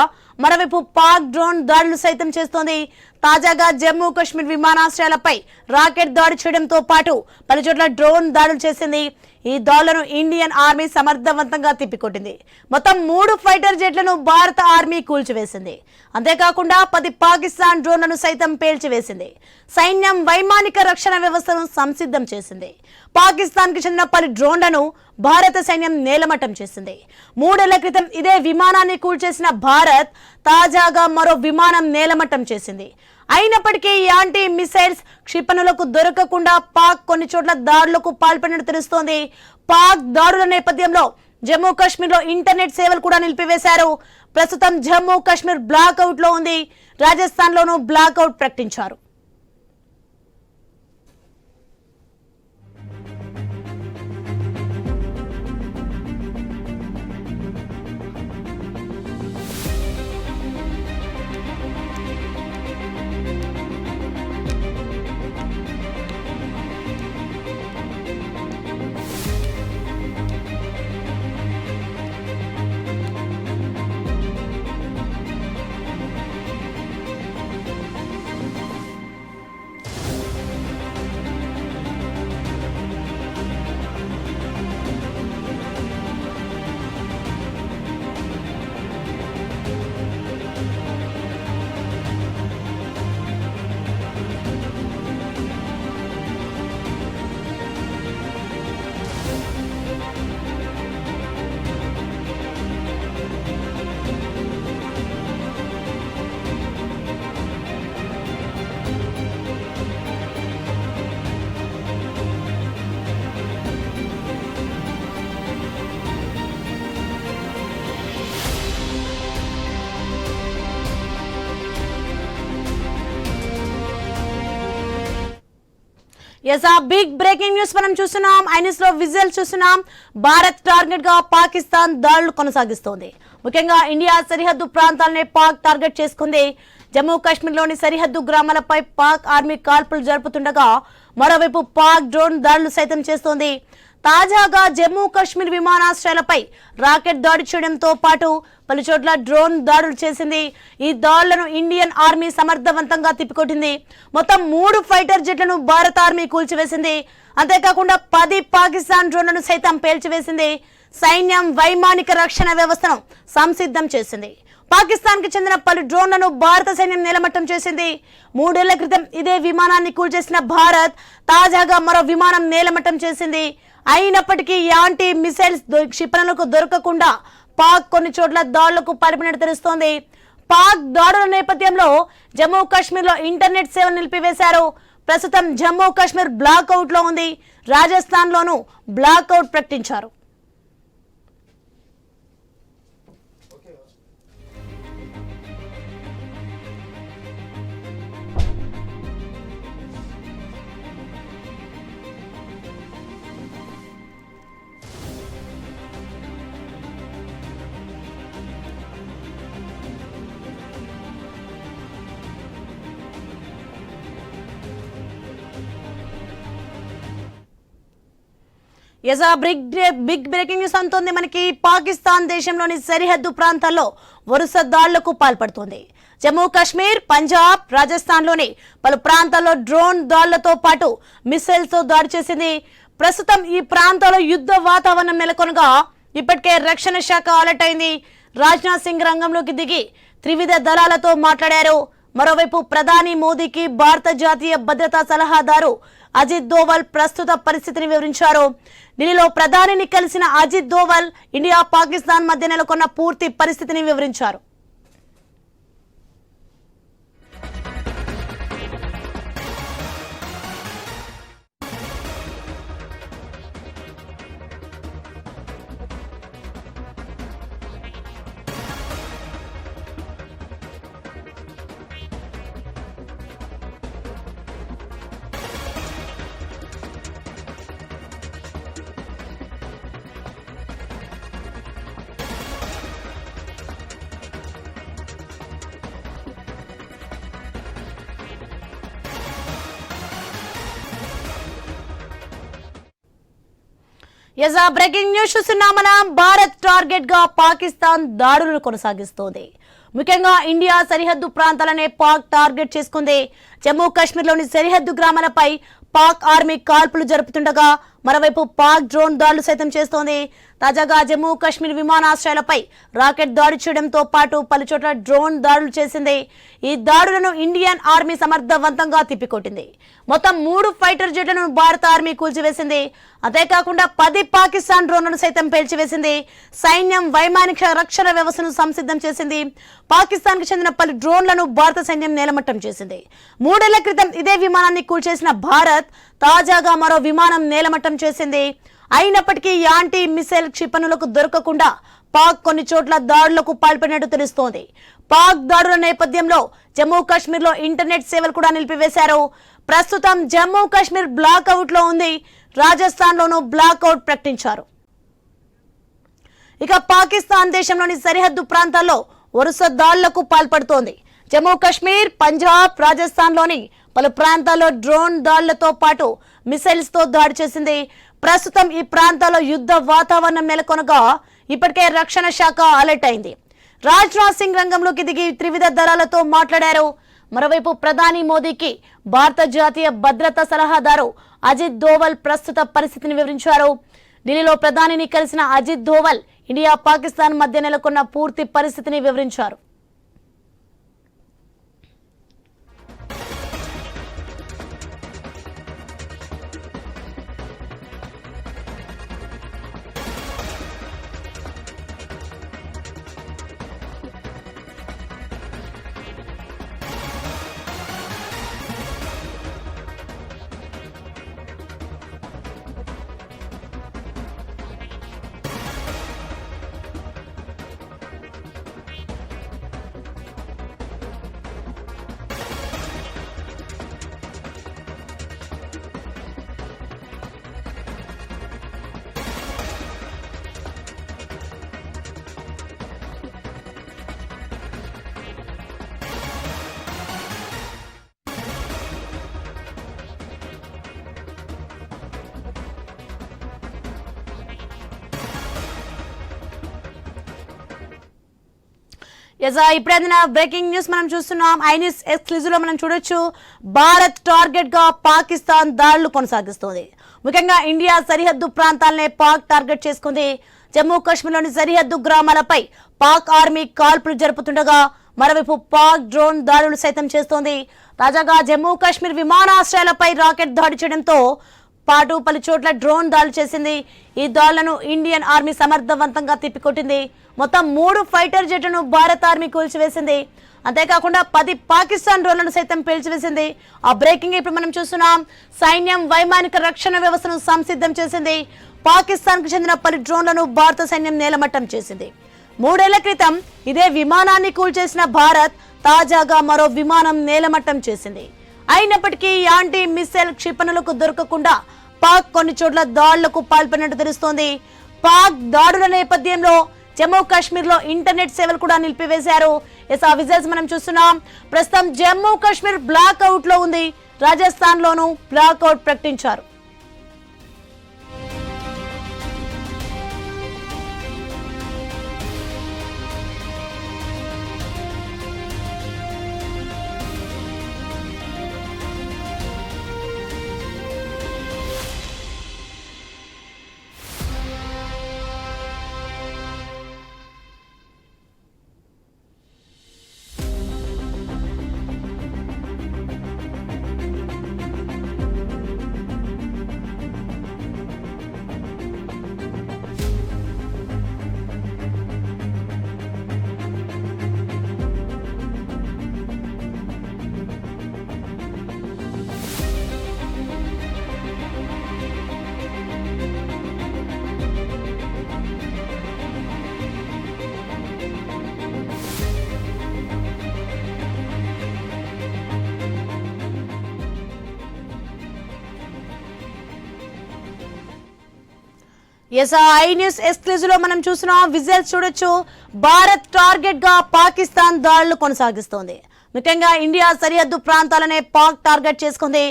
మరోవైపు పాక్ డ్రోన్ దాడులు సైతం చేస్తోంది. తాజాగా జమ్మూ కాశ్మీర్ విమానాశ్రయాలపై రాకెట్ దాడి చేయడంతో పాటు పలుచోట్ల డ్రోన్ దాడులు చేసింది. ఈ దాడులను ఇండియన్ ఆర్మీ సమర్థవంతంగా తిప్పికొట్టింది. మొత్తం 3 ఫైటర్ జెట్లను భారత ఆర్మీ కూల్చివేసింది. అంతేకాకుండా 10 పాకిస్తాన్ డ్రోన్లను సైతం పేల్చివేసింది. సైన్యం వైమానిక రక్షణ వ్యవస్థను సంసిద్ధం చేసింది. పాకిస్తాన్ కి చెందిన పలు డ్రోన్లను భారత సైన్యం నేలమట్టం చేసింది. 3 ఏళ్ల క్రితం ఇదే విమానాన్ని కూల్చేసిన భారత్ తాజాగా మరో విమానం నేలమట్టం చేసింది. అయినప్పటికీ యాంటీ మిసైల్స్ క్షిపణులకు దొరకకుండా పాక్ కొన్ని చోట్ల దాడులకు పాల్పడినట్టు తెలుస్తోంది. పాక్ దాడుల నేపథ్యంలో జమ్మూ కాశ్మీర్లో ఇంటర్నెట్ సేవలు కూడా నిలిపివేశారు. ప్రస్తుతం జమ్మూ కాశ్మీర్ బ్లాక్అవుట్ లో ఉంది. రాజస్థాన్లోనూ బ్లాక్అవుట్ ప్రకటించారు. ఎస్ ఆ బిగ్ బ్రేకింగ్ న్యూస్ మనం చూస్తున్నాం. ఐనిస్ లో విజువల్ చూస్తున్నాం. భారత్ టార్గెట్ గా పాకిస్తాన్ దాడులు కొనసాగిస్తోంది. ముఖ్యంగా ఇండియా సరిహద్దు ప్రాంతాలనే పాక్ టార్గెట్ చేసుకుంది. జమ్మూ కాశ్మీర్లోని సరిహద్దు గ్రామాలపై పాక్ ఆర్మీ కాల్పులు జరుపుతుండగా మరోవైపు పాక్ డ్రోన్ దాడులు సైతం చేస్తోంది. తాజాగా జమ్మూ కాశ్మీర్ విమానాశ్రయాలపై రాకెట్ దాడి చేయడంతో పాటు పలుచోట్ల డ్రోన్ దాడులు చేసింది. ఈ దాడులను ఇండియన్ ఆర్మీ సమర్థవంతంగా తిప్పికొట్టింది. మొత్తం 3 ఫైటర్ జెట్లను భారత ఆర్మీ కూల్చివేసింది. అంతేకాకుండా 10 పాకిస్తాన్ డ్రోన్లను సైతం పేల్చివేసింది. సైన్యం వైమానిక రక్షణ వ్యవస్థను సంసిద్ధం చేసింది. పాకిస్తాన్ కి చెందిన పలు డ్రోన్లను భారత సైన్యం నేలమట్టం చేసింది. 3 ఏళ్ల క్రితం ఇదే విమానాన్ని కూల్చేసిన భారత్ తాజాగా మరో విమానం నేలమట్టం చేసింది. అయినప్పటికీ యాంటీ మిసైల్స్ క్షిపణులకు దొరకకుండా పాక్ కొన్ని చోట్ల దాడులకు పాల్పడినట్టు తెలుస్తోంది. పాక్ దాడుల నేపథ్యంలో జమ్మూ కాశ్మీర్లో ఇంటర్నెట్ సేవలు నిలిపివేశారు. ప్రస్తుతం జమ్మూ కాశ్మీర్ బ్లాక్అవుట్ లో ఉంది. రాజస్థాన్లోనూ బ్లాక్అవుట్ ప్రకటించారు. బిగ్ బ్రేకింగ్ న్యూస్ అంతోంది మనకి. పాకిస్తాన్ దేశంలోని సరిహద్దు ప్రాంతాల్లో వరుస దాడులకు పాల్పడుతోంది. జమ్మూ కాశ్మీర్, పంజాబ్, రాజస్థాన్లోని పలు ప్రాంతాల్లో డ్రోన్ దాడులతో పాటు మిసైల్స్ తో దాడి చేసింది. ప్రస్తుతం ఈ ప్రాంతాల్లో యుద్ధ వాతావరణం నెలకొనగా ఇప్పటికే రక్షణ శాఖ అలర్ట్ అయింది. రాజ్నాథ్ సింగ్ రంగంలోకి దిగి త్రివిధ దళాలతో మాట్లాడారు. మరోవైపు ప్రధాని మోదీకి భారత జాతీయ భద్రతా సలహాదారు అజిత్ దోవల్ ప్రస్తుత పరిస్థితిని వివరించారు. ఢిల్లీలో ప్రధానిని కలిసిన అజిత్ దోవల్ ఇండియా పాకిస్తాన్ మధ్య నెలకొన్న పూర్తి పరిస్థితిని వివరించారు. బ్రేకింగ్ న్యూస్ చూస్తున్నాం మనం. భారత్ టార్గెట్ గా పాకిస్తాన్ దాడులను కొనసాగిస్తోంది. ముఖ్యంగా ఇండియా సరిహద్దు ప్రాంతాలనే పాక్ టార్గెట్ చేసుకుంది. జమ్మూ కాశ్మీర్లోని సరిహద్దు గ్రామాలపై పాక్ ఆర్మీ కాల్పులు జరుపుతుండగా మరోవైపు పాక్ డ్రోన్ దాడులు సైతం చేస్తోంది. తాజాగా జమ్మూ కాశ్మీర్ విమానాశ్రయాలపై రాకెట్ దాడి చేయడంతో పాటు పలుచోట్ల డ్రోన్ దాడులు చేసింది. ఈ దాడులను ఇండియన్ ఆర్మీ సమర్థవంతంగా తిప్పికొట్టింది. మొత్తం 3 ఫైటర్ జెట్లను భారత ఆర్మీ కూల్చివేసింది. అంతేకాకుండా 10 పాకిస్తాన్ డ్రోన్లను సైతం పేల్చివేసింది. సైన్యం వైమానిక రక్షణ వ్యవస్థను సంసిద్ధం చేసింది. పాకిస్తాన్ కు చెందిన పలు డ్రోన్లను భారత సైన్యం నేలమట్టం చేసింది. 3 ఏళ్ల క్రితం ఇదే విమానాన్ని కూల్చేసిన భారత్ తాజాగా మరో విమానం నేలమట్టం చేసింది. అయినప్పటికీ యాంటీ మిసైల్ క్షిపణులకు దొరకకుండా పాక్ కొన్ని చోట్ల దాడులకు పాల్పడినట్టు తెలుస్తోంది. పాక్ దాడుల నేపథ్యంలో జమ్మూ కాశ్మీర్ లో ఇంటర్నెట్ సేవలు కూడా నిలిపివేశారు. ప్రస్తుతం జమ్మూ కాశ్మీర్ బ్లాక్అవుట్ లో ఉంది. రాజస్థాన్ లోనూ బ్లాక్అవుట్ ప్రకటించారు. ఇక పాకిస్తాన్ దేశంలోని సరిహద్దు ప్రాంతాల్లో వరుస దాడులకు పాల్పడుతోంది. జమ్మూ కాశ్మీర్, పంజాబ్, రాజస్థాన్ లోని పలు ప్రాంతాల్లో డ్రోన్ దాడులతో పాటు మిసైల్స్ తో దాడి చేసింది. ప్రస్తుతం ఈ ప్రాంతాల్లో యుద్ధ వాతావరణం నెలకొనగా ఇప్పటికే రక్షణ శాఖ అలర్ట్ అయింది. రాజ్నాథ్ సింగ్ రంగంలోకి దిగి త్రివిధ దళాలతో మాట్లాడారు. మరోవైపు ప్రధాని మోదీకి భారత జాతీయ భద్రతా సలహాదారు అజిత్ దోవల్ ప్రస్తుత పరిస్థితిని వివరించారు. ఢిల్లీలో ప్రధానిని కలిసిన అజిత్ దోవల్ ఇండియా పాకిస్తాన్ మధ్య నెలకొన్న పూర్తి పరిస్థితిని వివరించారు. ఇప్పుడైన బ్రేకింగ్ న్యూస్ మనం చూస్తున్నాం. ఐన్యూస్ ఎక్స్క్లూజివ్ లో మనం చూడొచ్చు. భారత్ టార్గెట్ గా పాకిస్తాన్ దాడులు కొనసాగిస్తోంది. ముఖ్యంగా ఇండియా సరిహద్దు ప్రాంతాలనే పాక్ టార్గెట్ చేసుకుంది. జమ్మూ కాశ్మీర్లోని సరిహద్దు గ్రామాలపై పాక్ ఆర్మీ కాల్పులు జరుపుతుండగా మరోవైపు పాక్ డ్రోన్ దాడులు సైతం చేస్తోంది. తాజాగా జమ్మూ కాశ్మీర్ విమానాశ్రయాలపై రాకెట్ దాడి చేయడంతో పాటు పలు చోట్ల డ్రోన్ దాడులు చేసింది. ఈ దాడులను ఇండియన్ ఆర్మీ సమర్థవంతంగా తిప్పికొట్టింది. మొత్తం 3 ఫైటర్ జెట్లను భారత ఆర్మీ కూల్చివేసింది. అంతేకాకుండా 10 పాకిస్తాన్ డ్రోన్లను సైతం పేల్చివేసింది. ఆ బ్రేకింగ్ ఇప్పుడు మనం చూస్తున్నాం. సైన్యం వైమానిక రక్షణ వ్యవస్థను సంసిద్ధం చేసింది. పాకిస్తాన్ కు చెందిన పలు డ్రోన్లను భారత సైన్యం నేలమట్టం చేసింది. 3 ఏళ్ల క్రితం ఇదే విమానాన్ని కూల్చేసిన భారత్ తాజాగా మరో విమానం నేలమట్టం చేసింది. అయినప్పటికీ యాంటీ మిసైల్ క్షిపణులకు దొరకకుండా పాక్ కొన్ని చోట్ల దాడులకు పాల్పడినట్టు తెలుస్తోంది. పాక్ దాడుల నేపథ్యంలో జమ్మూ కాశ్మీర్ లో ఇంటర్నెట్ సేవలు కూడా నిలిపివేశారు. ఆ విజువల్స్ మనం చూస్తున్నాం. ప్రస్తుతం జమ్మూ కాశ్మీర్ బ్లాక్ అవుట్ లో ఉంది. రాజస్థాన్ లోనూ బ్లాక్ అవుట్ ప్రకటించారు. ఎస్ ఐ న్యూస్ ఎక్స్క్లూజివ్ లో మనం చూస్తున్నాం విజువల్స్ చూడొచ్చు. భారత్ టార్గెట్ గా పాకిస్తాన్ దాడులు కొనసాగిస్తోంది. ముఖ్యంగా ఇండియా సరిహద్దు ప్రాంతాలనే పాక్ టార్గెట్ చేసుకుంది.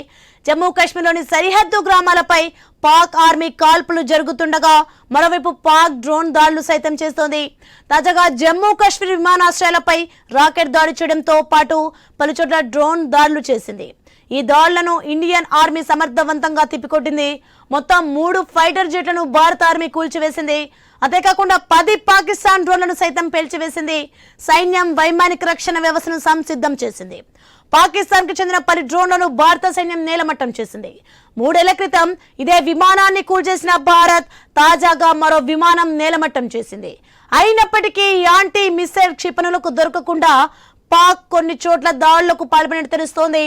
జమ్మూ కాశ్మీర్లోని సరిహద్దు గ్రామాలపై పాక్ ఆర్మీ కాల్పులు జరుగుతుండగా మరోవైపు పాక్ డ్రోన్ దాడులు సైతం చేస్తోంది. తాజాగా జమ్మూ కాశ్మీర్ విమానాశ్రయాలపై రాకెట్ దాడి చేయడంతో పాటు పలుచోట్ల డ్రోన్ దాడులు చేసింది. ఈ దాడులను ఇండియన్ ఆర్మీ సమర్థవంతంగా తిప్పికొట్టింది. మొత్తం 3 ఫైటర్ జెట్లను భారత ఆర్మీ కూల్చివేసింది. అంతేకాకుండా 10 పాకిస్తాన్ డ్రోన్లను సైతం పేల్చివేసింది. సైన్యం వైమానిక రక్షణ వ్యవస్థను సంసిద్ధం చేసింది. పాకిస్తాన్ కు చెందిన 10 డ్రోన్లను భారత సైన్యం నేలమట్టం చేసింది. 3 ఏళ్ల క్రితం ఇదే విమానాన్ని కూల్చేసిన భారత్ తాజాగా మరో విమానం నేలమట్టం చేసింది. అయినప్పటికీ యాంటీ మిసైల్ క్షిపణులకు దొరకకుండా పాక్ కొన్ని చోట్ల దాడులకు పాల్పడినట్టు తెలుస్తోంది.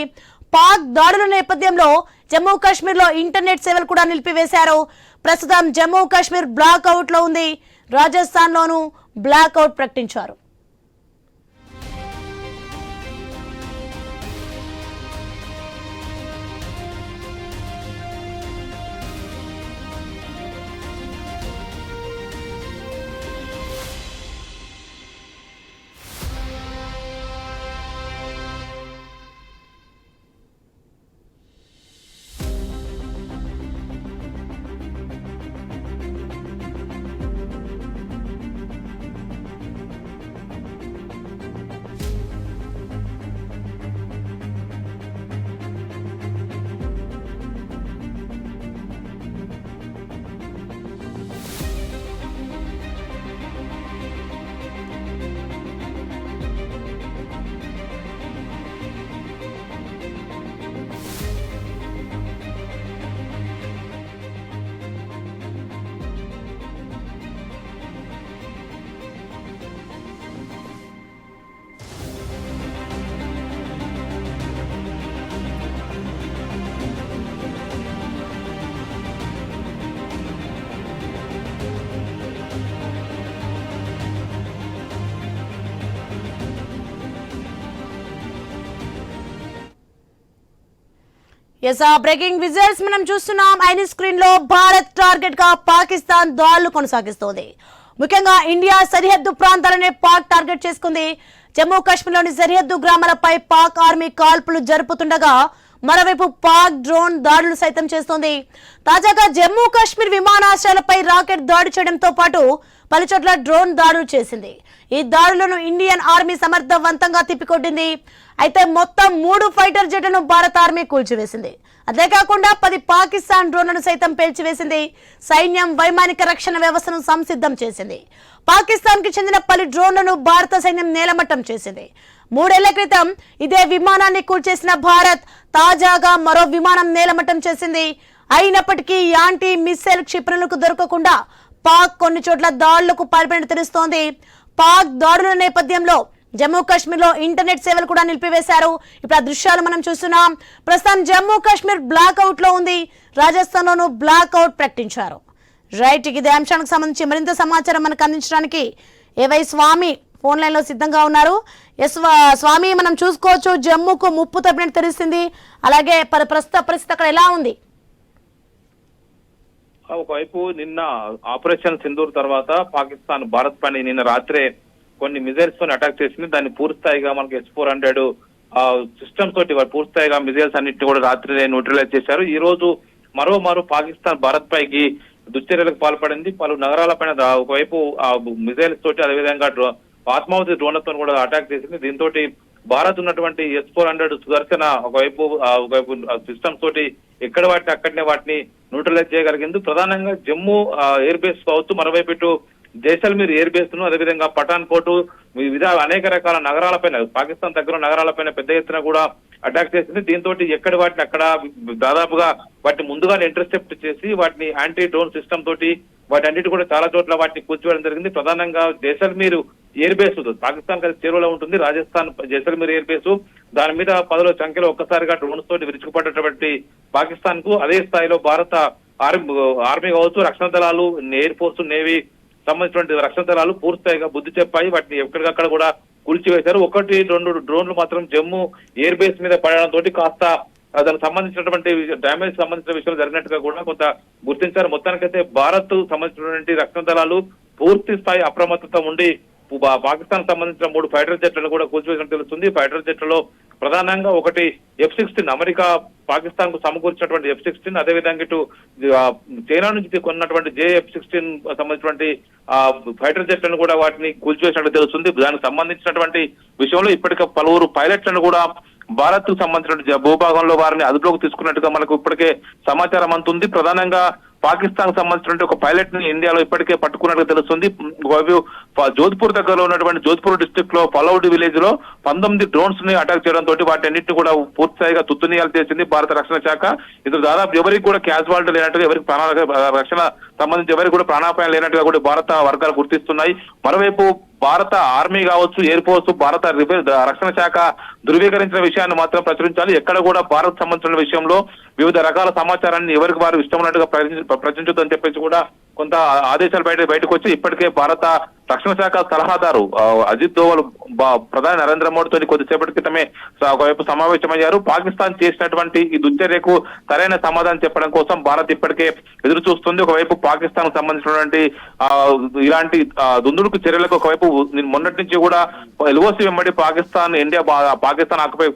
పాక్ దాడుల నేపథ్యంలో జమ్మూ కాశ్మీర్ లో ఇంటర్నెట్ సేవలు కూడా నిలిపివేశారు. ప్రస్తుతం జమ్మూ కాశ్మీర్ బ్లాక్ అవుట్ లో ఉంది. రాజస్థాన్ లోనూ బ్లాక్ అవుట్ ప్రకటించారు. ఎస్ బ్రేకింగ్ విజువల్స్ మనం చూస్తున్నాం. ఐని స్క్రీన్ లో భారత్ టార్గెట్ గా పాకిస్తాన్ దాడులు కొనసాగిస్తోంది. ముఖ్యంగా ఇండియా సరిహద్దు ప్రాంతాలనే పాక్ టార్గెట్ చేసుకుంది. జమ్మూ కాశ్మీర్లోని సరిహద్దు గ్రామాలపై పాక్ ఆర్మీ కాల్పులు జరుపుతుండగా మరోవైపు పాక్ డ్రోన్ దాడులు సైతం చేస్తోంది. తాజాగా జమ్మూ కాశ్మీర్ విమానాశ్రయాలపై రాకెట్ దాడి చేయడంతో పాటు పలుచోట్ల డ్రోన్ దాడులు చేసింది. ఈ దాడులను ఇండియన్ ఆర్మీ సమర్థవంతంగా తిప్పికొట్టింది. అయితే మొత్తం 3 ఫైటర్ జెట్లను భారత ఆర్మీ కూల్చివేసింది. అంతేకాకుండా 10 పాకిస్తాన్ డ్రోన్లను సైతం పేల్చివేసింది. సైన్యం వైమానిక రక్షణ వ్యవస్థను సంసిద్ధం చేసింది. పాకిస్తాన్ కి చెందిన 10 డ్రోన్లను భారత సైన్యం నేలమట్టం చేసింది. 3 ఏళ్ల క్రితం ఇదే విమానాన్ని కూల్చేసిన భారత్ తాజాగా మరో విమానం నేలమట్టం చేసింది. అయినప్పటికీ యాంటీ మిసైల్ క్షిపణులకు దొరకకుండా పాక్ కొన్ని చోట్ల దాడులకు పాల్పడినట్టు తెలుస్తోంది. పాక్ దాడుల నేపథ్యంలో జమ్మూ కాశ్మీర్ లో ఇంటర్నెట్ సేవలు కూడా నిలిపివేశారు. ఇప్పుడు ఆ దృశ్యాలు మనం చూస్తున్నాం. ప్రస్తుతం జమ్మూ కాశ్మీర్ బ్లాక్ అవుట్ లో ఉంది. రాజస్థాన్ లోనూ బ్లాక్ అవుట్ ప్రకటించారు. రైట్, ఇదే అంశానికి సంబంధించి మరింత సమాచారం మనకు అందించడానికి ఏవై స్వామి ఫోన్ లైన్ లో సిద్ధంగా ఉన్నారు. ఎస్ స్వామి, మనం చూసుకోవచ్చు జమ్మూకు ముప్పు తప్పినట్టు తెలుస్తుంది. అలాగే ప్రస్తుత పరిస్థితి అక్కడ ఎలా ఉంది? ఒకవైపు నిన్న ఆపరేషన్ సింధూర్ తర్వాత పాకిస్తాన్ భారత్ పైన నిన్న రాత్రే కొన్ని మిజైల్స్ తో అటాక్ చేసింది. దాన్ని పూర్తిస్థాయిగా మనకి S-400 సిస్టమ్ తోటి పూర్తిస్థాయిగా మిజైల్స్ అన్నింటినీ కూడా రాత్రి న్యూట్రలైజ్ చేశారు. ఈ రోజు మరో పాకిస్తాన్ భారత్ పైకి దుశ్చర్యలకు పాల్పడింది. పలు నగరాల పైన ఒకవైపు మిజైల్స్ తోటి అదేవిధంగా ఆత్మావతి డ్రోన్లతో కూడా అటాక్ చేసింది. దీంతో భారత్ ఉన్నటువంటి S-400 సుదర్శన ఒకవైపు సిస్టమ్స్ తోటి ఎక్కడ వాటిని అక్కడనే వాటిని న్యూట్రలైజ్ చేయగలిగింది. ప్రధానంగా జమ్మూ ఎయిర్ బేస్ కావచ్చు, మరోవైపు ఇటు జైసల్మీర్ ఎయిర్ బేస్ ను అదేవిధంగా పఠాన్ కోట్ వివిధ అనేక రకాల నగరాలపైన పాకిస్తాన్ దగ్గర నగరాలపైన పెద్ద ఎత్తున కూడా అటాక్ చేసింది. దీంతో ఎక్కడి వాటిని అక్కడ దాదాపుగా వాటిని ముందుగానే ఇంటర్సెప్ట్ చేసి వాటిని యాంటీ డ్రోన్ సిస్టమ్ తోటి వాటి అన్నిటి కూడా చాలా చోట్ల వాటిని కూల్చివేయడం జరిగింది. ప్రధానంగా జైసల్మీర్ ఎయిర్ బేస్ పాకిస్తాన్ కలిసి చేరువలో ఉంటుంది. రాజస్థాన్ జైసల్మీర్ ఎయిర్ బేస్ దాని మీద 10ల సంఖ్యలో ఒక్కసారిగా డ్రోన్స్ తోటి విరుచుకుపడ్డటువంటి పాకిస్తాన్ కు అదే స్థాయిలో భారత ఆర్మీ కావచ్చు, రక్షణ దళాలు, ఎయిర్ ఫోర్స్, నేవీ సంబంధించినటువంటి రక్షణ దళాలు పూర్తిగా బుద్ధి చెప్పాయి. వాటిని ఎక్కడికక్కడ కూడా కూల్చివేశారు. 1-2 డ్రోన్లు మాత్రం జమ్మూ ఎయిర్ బేస్ మీద పడడంతో కాస్త దానికి సంబంధించినటువంటి డ్యామేజ్ సంబంధించిన విషయాలు జరిగినట్టుగా కూడా కొంత గుర్తించారు. మొత్తానికైతే భారత్ సంబంధించినటువంటి రక్షణ దళాలు పూర్తి స్థాయి అప్రమత్తత ఉండి పాకిస్తాన్ సంబంధించిన 3 ఫైటర్ జెట్లను కూడా కూల్చివేసినట్టు తెలుస్తుంది. ఫైటర్ జెట్లలో ప్రధానంగా ఒకటి F-16 అమెరికా పాకిస్తాన్ కు సమకూర్చినటువంటి F-16, అదేవిధంగా ఇటు చైనా నుంచి కొన్నటువంటి JF-16 సంబంధించినటువంటి ఫైటర్ జెట్లను కూడా వాటిని కూల్చివేసినట్టు తెలుస్తుంది. దానికి సంబంధించినటువంటి విషయంలో ఇప్పటికే పలువురు పైలట్లను కూడా భారత్ కు సంబంధించిన భూభాగంలో వారిని అదుపులోకి తీసుకున్నట్టుగా మనకు ఇప్పటికే సమాచారం అందుతుంది. ప్రధానంగా పాకిస్తాన్ సంబంధించినటువంటి ఒక పైలట్ ని ఇండియాలో ఇప్పటికే పట్టుకున్నట్టుగా తెలుస్తుంది. జోధ్పూర్ దగ్గరలో ఉన్నటువంటి జోధ్పూర్ డిస్ట్రిక్ట్ లో ఫలౌడ్ విలేజ్ లో 19 డ్రోన్స్ ని అటాక్ చేయడంతో వాటి అన్నింటినీ కూడా పూర్తిగా తుత్తునియాలు చేసింది భారత రక్షణ శాఖ. ఇందులో దాదాపు ఎవరికి కూడా క్యాజువాలిటీ లేనట్టుగా, ఎవరికి రక్షణ సంబంధించి ఎవరికి కూడా ప్రాణాపాయం లేనట్టుగా కూడా భారత వర్గాలు గుర్తిస్తున్నాయి. మరోవైపు భారత ఆర్మీ కావచ్చు, ఎయిర్ ఫోర్స్, భారత రక్షణ శాఖ ధృవీకరించిన విషయాన్ని మాత్రం ప్రచురించాలి. ఎక్కడ కూడా భారత్ సంబంధించిన విషయంలో వివిధ రకాల సమాచారాన్ని ఎవరికి వారు ఇష్టం ఉన్నట్టుగా ప్రచురించొద్దని చెప్పేసి కూడా కొంత ఆదేశాలు బయటకు వచ్చి ఇప్పటికే భారత రక్షణ శాఖ సలహాదారు అజిత్ దోవల్ ప్రధాని నరేంద్ర మోడీతో కొద్దిసేపటి క్రితమే ఒకవైపు సమావేశమయ్యారు. పాకిస్తాన్ చేసినటువంటి ఈ దుశ్చర్యకు సరైన సమాధానం చెప్పడం కోసం భారత్ ఇప్పటికే ఎదురు చూస్తుంది. ఒకవైపు పాకిస్తాన్ సంబంధించినటువంటి ఇలాంటి దుందుడుకు చర్యలకు ఒకవైపు మొన్నటి నుంచి కూడా ఎల్ఓసి వెంబడి పాకిస్తాన్ ఆక్యుపై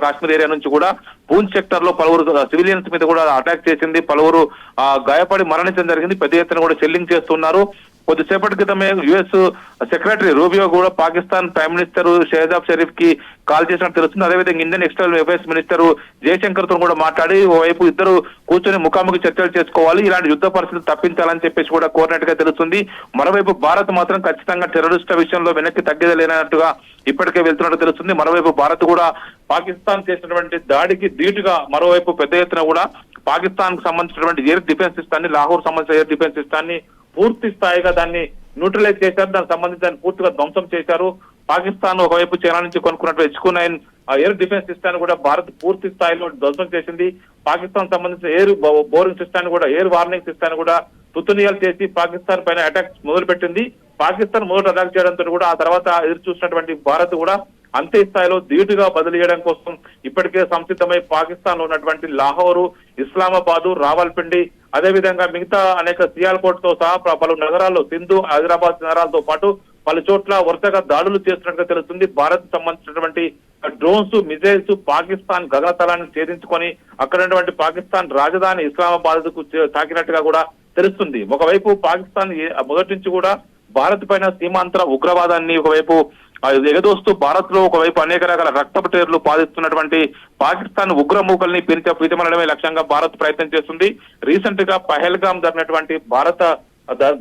కాశ్మీర్ ఏరియా నుంచి కూడా పూంచ్ సెక్టర్ లో పలువురు సివిలియన్స్ మీద కూడా అటాక్ చేసింది. పలువురు గాయపడి మరణించడం జరిగింది. పెద్ద ఎత్తున కూడా షెల్లింగ్ చేస్తున్నారు. కొద్దిసేపటి క్రితమే యుఎస్ సెక్రటరీ రూబియో కూడా పాకిస్తాన్ ప్రైమ్ మినిస్టర్ షెహజాద్ షరీఫ్ కి కాల్ చేసినట్టు తెలుస్తుంది. అదేవిధంగా Indian external affairs minister Jaishankar తో కూడా మాట్లాడి ఓవైపు ఇద్దరు కూర్చొని ముఖాముఖి చర్చలు చేసుకోవాలి, ఇలాంటి యుద్ధ పరిస్థితులు తప్పించాలని చెప్పేసి కూడా కోరినట్టుగా తెలుస్తుంది. మరోవైపు భారత్ మాత్రం ఖచ్చితంగా టెర్రరిస్టుల విషయంలో వెనక్కి తగ్గలేనట్టుగా ఇప్పటికే వెళ్తున్నట్టు తెలుస్తుంది. మరోవైపు భారత్ కూడా పాకిస్తాన్ చేసినటువంటి దాడికి ధీటుగా మరోవైపు పెద్ద ఎత్తున కూడా పాకిస్తాన్ కు సంబంధించినటువంటి ఎయిర్ డిఫెన్స్ సిస్టాన్ని, లాహోర్ సంబంధించిన ఎయిర్ డిఫెన్స్ సిస్టాన్ని పూర్తి స్థాయిగా దాన్ని న్యూట్రలైజ్ చేశారు. దానికి సంబంధించి దాన్ని పూర్తిగా ధ్వంసం చేశారు. పాకిస్తాన్ ఒకవైపు చైనా నుంచి కొనుక్కున్నట్టు HQ-9 ఎయిర్ డిఫెన్స్ సిస్టాన్ని కూడా భారత్ పూర్తి స్థాయిలో ధ్వంసం చేసింది. పాకిస్తాన్ సంబంధించిన ఎయిర్ బోరింగ్ సిస్టాన్ని కూడా, ఎయిర్ వార్నింగ్ సిస్టాన్ని కూడా తుత్తునియాలు చేసి పాకిస్తాన్ పైన అటాక్స్ మొదలు పెట్టింది. పాకిస్తాన్ మొదట అటాక్ చేయడంతో కూడా ఆ తర్వాత ఎదురు చూసినటువంటి భారత్ కూడా అంతే స్థాయిలో ధీటుగా బదిలీ చేయడం కోసం ఇప్పటికే సంసిద్ధమై పాకిస్తాన్ లో ఉన్నటువంటి లాహోరు, ఇస్లామాబాద్, రావల్పిండి, అదేవిధంగా మిగతా అనేక సియాల్కోట్ తో సహా పలు నగరాల్లో, సింధు, హైదరాబాద్ నగరాలతో పాటు పలు చోట్ల వరుసగా దాడులు చేస్తున్నట్టుగా తెలుస్తుంది. భారత్ సంబంధించినటువంటి డ్రోన్స్, మిజైల్స్ పాకిస్తాన్ గగనతలాన్ని ఛేదించుకొని అక్కడ ఉన్నటువంటి పాకిస్తాన్ రాజధాని ఇస్లామాబాద్ కు తాకినట్టుగా కూడా తెలుస్తుంది. ఒకవైపు పాకిస్తాన్ మొదటి నుంచి కూడా భారత్ పైన సీమాంతర ఉగ్రవాదాన్ని ఒకవైపు ఎగదోస్తూ భారత్ లో ఒకవైపు అనేక రకాల రక్తపు టేర్లు పాదిస్తున్నటువంటి పాకిస్తాన్ ఉగ్రమూకల్ని పిలిచమనడమే లక్ష్యంగా భారత్ ప్రయత్నం చేస్తుంది. రీసెంట్ గా పహల్గాం జరిగినటువంటి భారత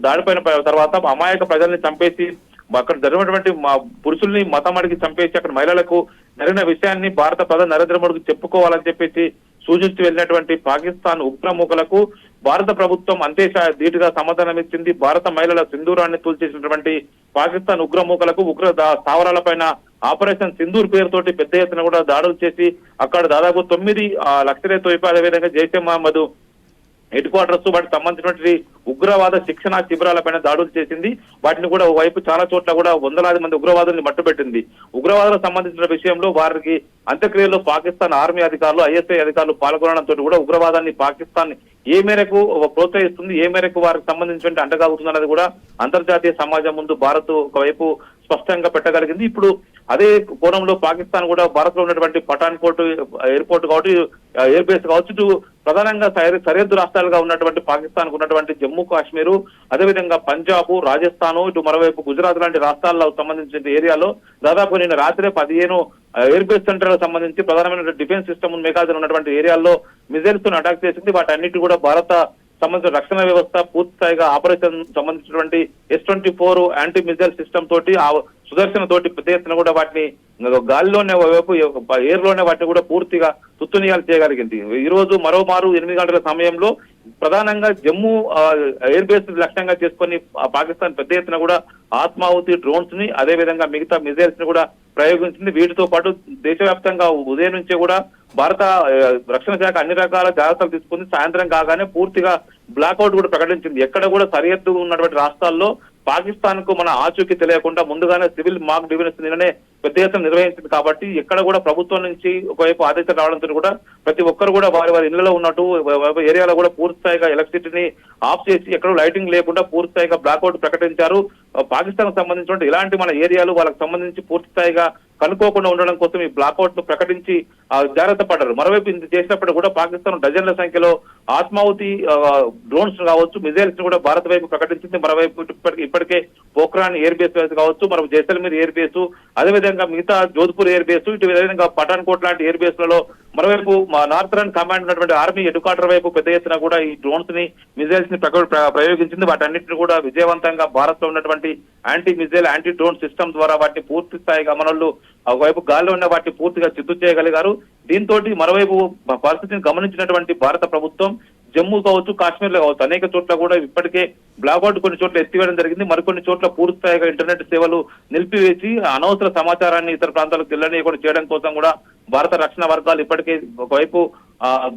దాడిపైన తర్వాత అమాయక ప్రజల్ని చంపేసి అక్కడ జరిగినటువంటి పురుషుల్ని మతం అడిగి చంపేసి అక్కడ మహిళలకు జరిగిన విషయాన్ని భారత ప్రధాని నరేంద్ర మోడీకి చెప్పుకోవాలని చెప్పేసి సూచించి వెళ్ళినటువంటి పాకిస్తాన్ ఉగ్రమూకలకు భారత ప్రభుత్వం అంతే ధీటుగా సమాధానం ఇచ్చింది. భారత మహిళల సింధూరాన్ని తూల్చేసినటువంటి పాకిస్తాన్ ఉగ్రమూకలకు ఉగ్ర స్థావరాలపైన ఆపరేషన్ సింధూర్ పేరుతోటి పెద్ద ఎత్తున కూడా దాడులు చేసి అక్కడ దాదాపు 9 లష్కరే తోయిబా, అదేవిధంగా జైషే మహమ్మద్ హెడ్ క్వార్టర్స్, వాటికి సంబంధించినటువంటి ఉగ్రవాద శిక్షణ శిబిరాలపైన దాడులు చేసింది. వాటిని కూడా ఓవైపు చాలా చోట్ల కూడా వందలాది మంది ఉగ్రవాదుల్ని మట్టుపెట్టింది. ఉగ్రవాదులకు సంబంధించిన విషయంలో వారికి అంత్యక్రియల్లో పాకిస్తాన్ ఆర్మీ అధికారులు, ISI అధికారులు పాల్గొనడంతో కూడా ఉగ్రవాదాన్ని పాకిస్తాన్ ఏ మేరకు ప్రోత్సహిస్తుంది, ఏ మేరకు వారికి సంబంధించిన అంటగాగుతుంది అన్నది కూడా అంతర్జాతీయ సమాజం ముందు భారత్ ఒకవైపు స్పష్టంగా పెట్టగలిగింది. ఇప్పుడు అదే కోణంలో పాకిస్తాన్ కూడా భారత్ లో ఉన్నటువంటి పఠాన్కోట్ ఎయిర్పోర్ట్ కావచ్చు, ఎయిర్ బేస్ కావచ్చు, ప్రధానంగా సరిహద్దు రాష్ట్రాలుగా ఉన్నటువంటి పాకిస్తాన్ కు ఉన్నటువంటి జమ్మూ కాశ్మీర్, అదేవిధంగా పంజాబ్, రాజస్థాన్, ఇటు మరోవైపు గుజరాత్ లాంటి రాష్ట్రాల్లో సంబంధించిన ఏరియాలో దాదాపు నిన్న రాత్రే 15 ఎయిర్ బేస్ సెంటర్లకు సంబంధించి ప్రధానమైన డిఫెన్స్ సిస్టమ్ మెగాజన్ ఉన్నటువంటి ఏరియాల్లో మిజైల్స్ తో అటాక్ చేసింది. వాటన్నిటి కూడా భారత సంబంధించిన రక్షణ వ్యవస్థ పూర్తి స్థాయిగా ఆపరేషన్ సంబంధించినటువంటి S-24 యాంటీ మిజైల్ సిస్టమ్ తోటి, సుదర్శన తోటి పెద్ద ఎత్తున కూడా వాటిని గాలిలోనే వైపు ఎయిర్ లోనే వాటిని కూడా పూర్తిగా తుత్తునియాలు చేయగలిగింది. ఈ రోజు మరోమారు 8 గంటల సమయంలో ప్రధానంగా జమ్మూ ఎయిర్ బేస్ లక్ష్యంగా చేసుకుని పాకిస్తాన్ పెద్ద ఎత్తున కూడా ఆత్మాహుతి డ్రోన్స్ ని, అదేవిధంగా మిగతా మిజైల్స్ ని కూడా ప్రయోగించింది. వీటితో పాటు దేశవ్యాప్తంగా ఉదయం నుంచే కూడా భారత రక్షణ శాఖ అన్ని రకాల జాగ్రత్తలు తీసుకుంది. సాయంత్రం కాగానే పూర్తిగా బ్లాక్అవుట్ కూడా ప్రకటించింది. ఎక్కడ కూడా సరిహద్దు ఉన్నటువంటి రాష్ట్రాల్లో పాకిస్తాన్ కు మన ఆచూకీ తెలియకుండా ముందుగానే సివిల్ మాక్ డిఫెన్స్ నిన్ననే పెద్ద ఎత్తున నిర్వహించింది కాబట్టి ఎక్కడ కూడా ప్రభుత్వం నుంచి ఒకవైపు ఆదేశాలు రావడంతో కూడా ప్రతి ఒక్కరు కూడా వారి వారి ఇళ్లలో ఉన్నట్టు ఏరియాలో కూడా పూర్తి స్థాయిగా ఎలక్ట్రిసిటీని ఆఫ్ చేసి ఎక్కడ లైటింగ్ లేకుండా పూర్తి స్థాయిగా బ్లాక్అవుట్ ప్రకటించారు. పాకిస్తాన్ కు సంబంధించిన ఇలాంటి మన ఏరియాలు వాళ్ళకి సంబంధించి పూర్తి స్థాయిగా కనుక్కోకుండా ఉండడం కోసం ఈ బ్లాక్అవుట్ ను ప్రకటించి జాగ్రత్త పడ్డారు. మరోవైపు ఇది చేసినప్పుడు కూడా పాకిస్తాన్ డజన్ల సంఖ్యలో ఆత్మాహుతి డ్రోన్స్ కావచ్చు, మిజైల్స్ ను కూడా భారత్ వైపు ప్రకటించింది. మరోవైపు ఇప్పటికే పోఖ్రాన్ ఎయిర్ బేస్ కావచ్చు, మరో జైసల్మీర్ ఎయిర్ బేస్, అదేవిధంగా మిగతా జోధ్పూర్ ఎయిర్ బేస్, ఇటు విధంగా పఠాన్కోట్ లాంటి ఎయిర్ బేస్ లలో మరోవైపు నార్థరన్ కమాండ్ ఉన్నటువంటి ఆర్మీ హెడ్ క్వార్టర్ వైపు పెద్ద ఎత్తున కూడా ఈ డ్రోన్స్ ని మిజైల్స్ ని ప్రయోగించింది. వాటన్నిటిని కూడా విజయవంతంగా భారత్ లో ఉన్నటువంటి anti missile anti drone system ద్వారా వాటిని పూర్తి స్థాయిగా మనోళ్ళు ఒకవైపు గాల్లో ఉన్న వాటిని పూర్తిగా చిత్తు చేయగలిగారు. దీంతో మరోవైపు పరిస్థితిని గమనించినటువంటి భారత ప్రభుత్వం జమ్మూ కావచ్చు, కాశ్మీర్ లో కావచ్చు అనేక చోట్ల కూడా ఇప్పటికే బ్లాక్అవుట్ కొన్ని చోట్ల ఎత్తివేయడం జరిగింది. మరికొన్ని చోట్ల పూర్తి స్థాయిగా ఇంటర్నెట్ సేవలు నిలిపివేసి అనవసర సమాచారాన్ని ఇతర ప్రాంతాలకు వెళ్ళనీయకుండా చేయడం కోసం కూడా భారత రక్షణ వర్గాలు ఇప్పటికే ఒకవైపు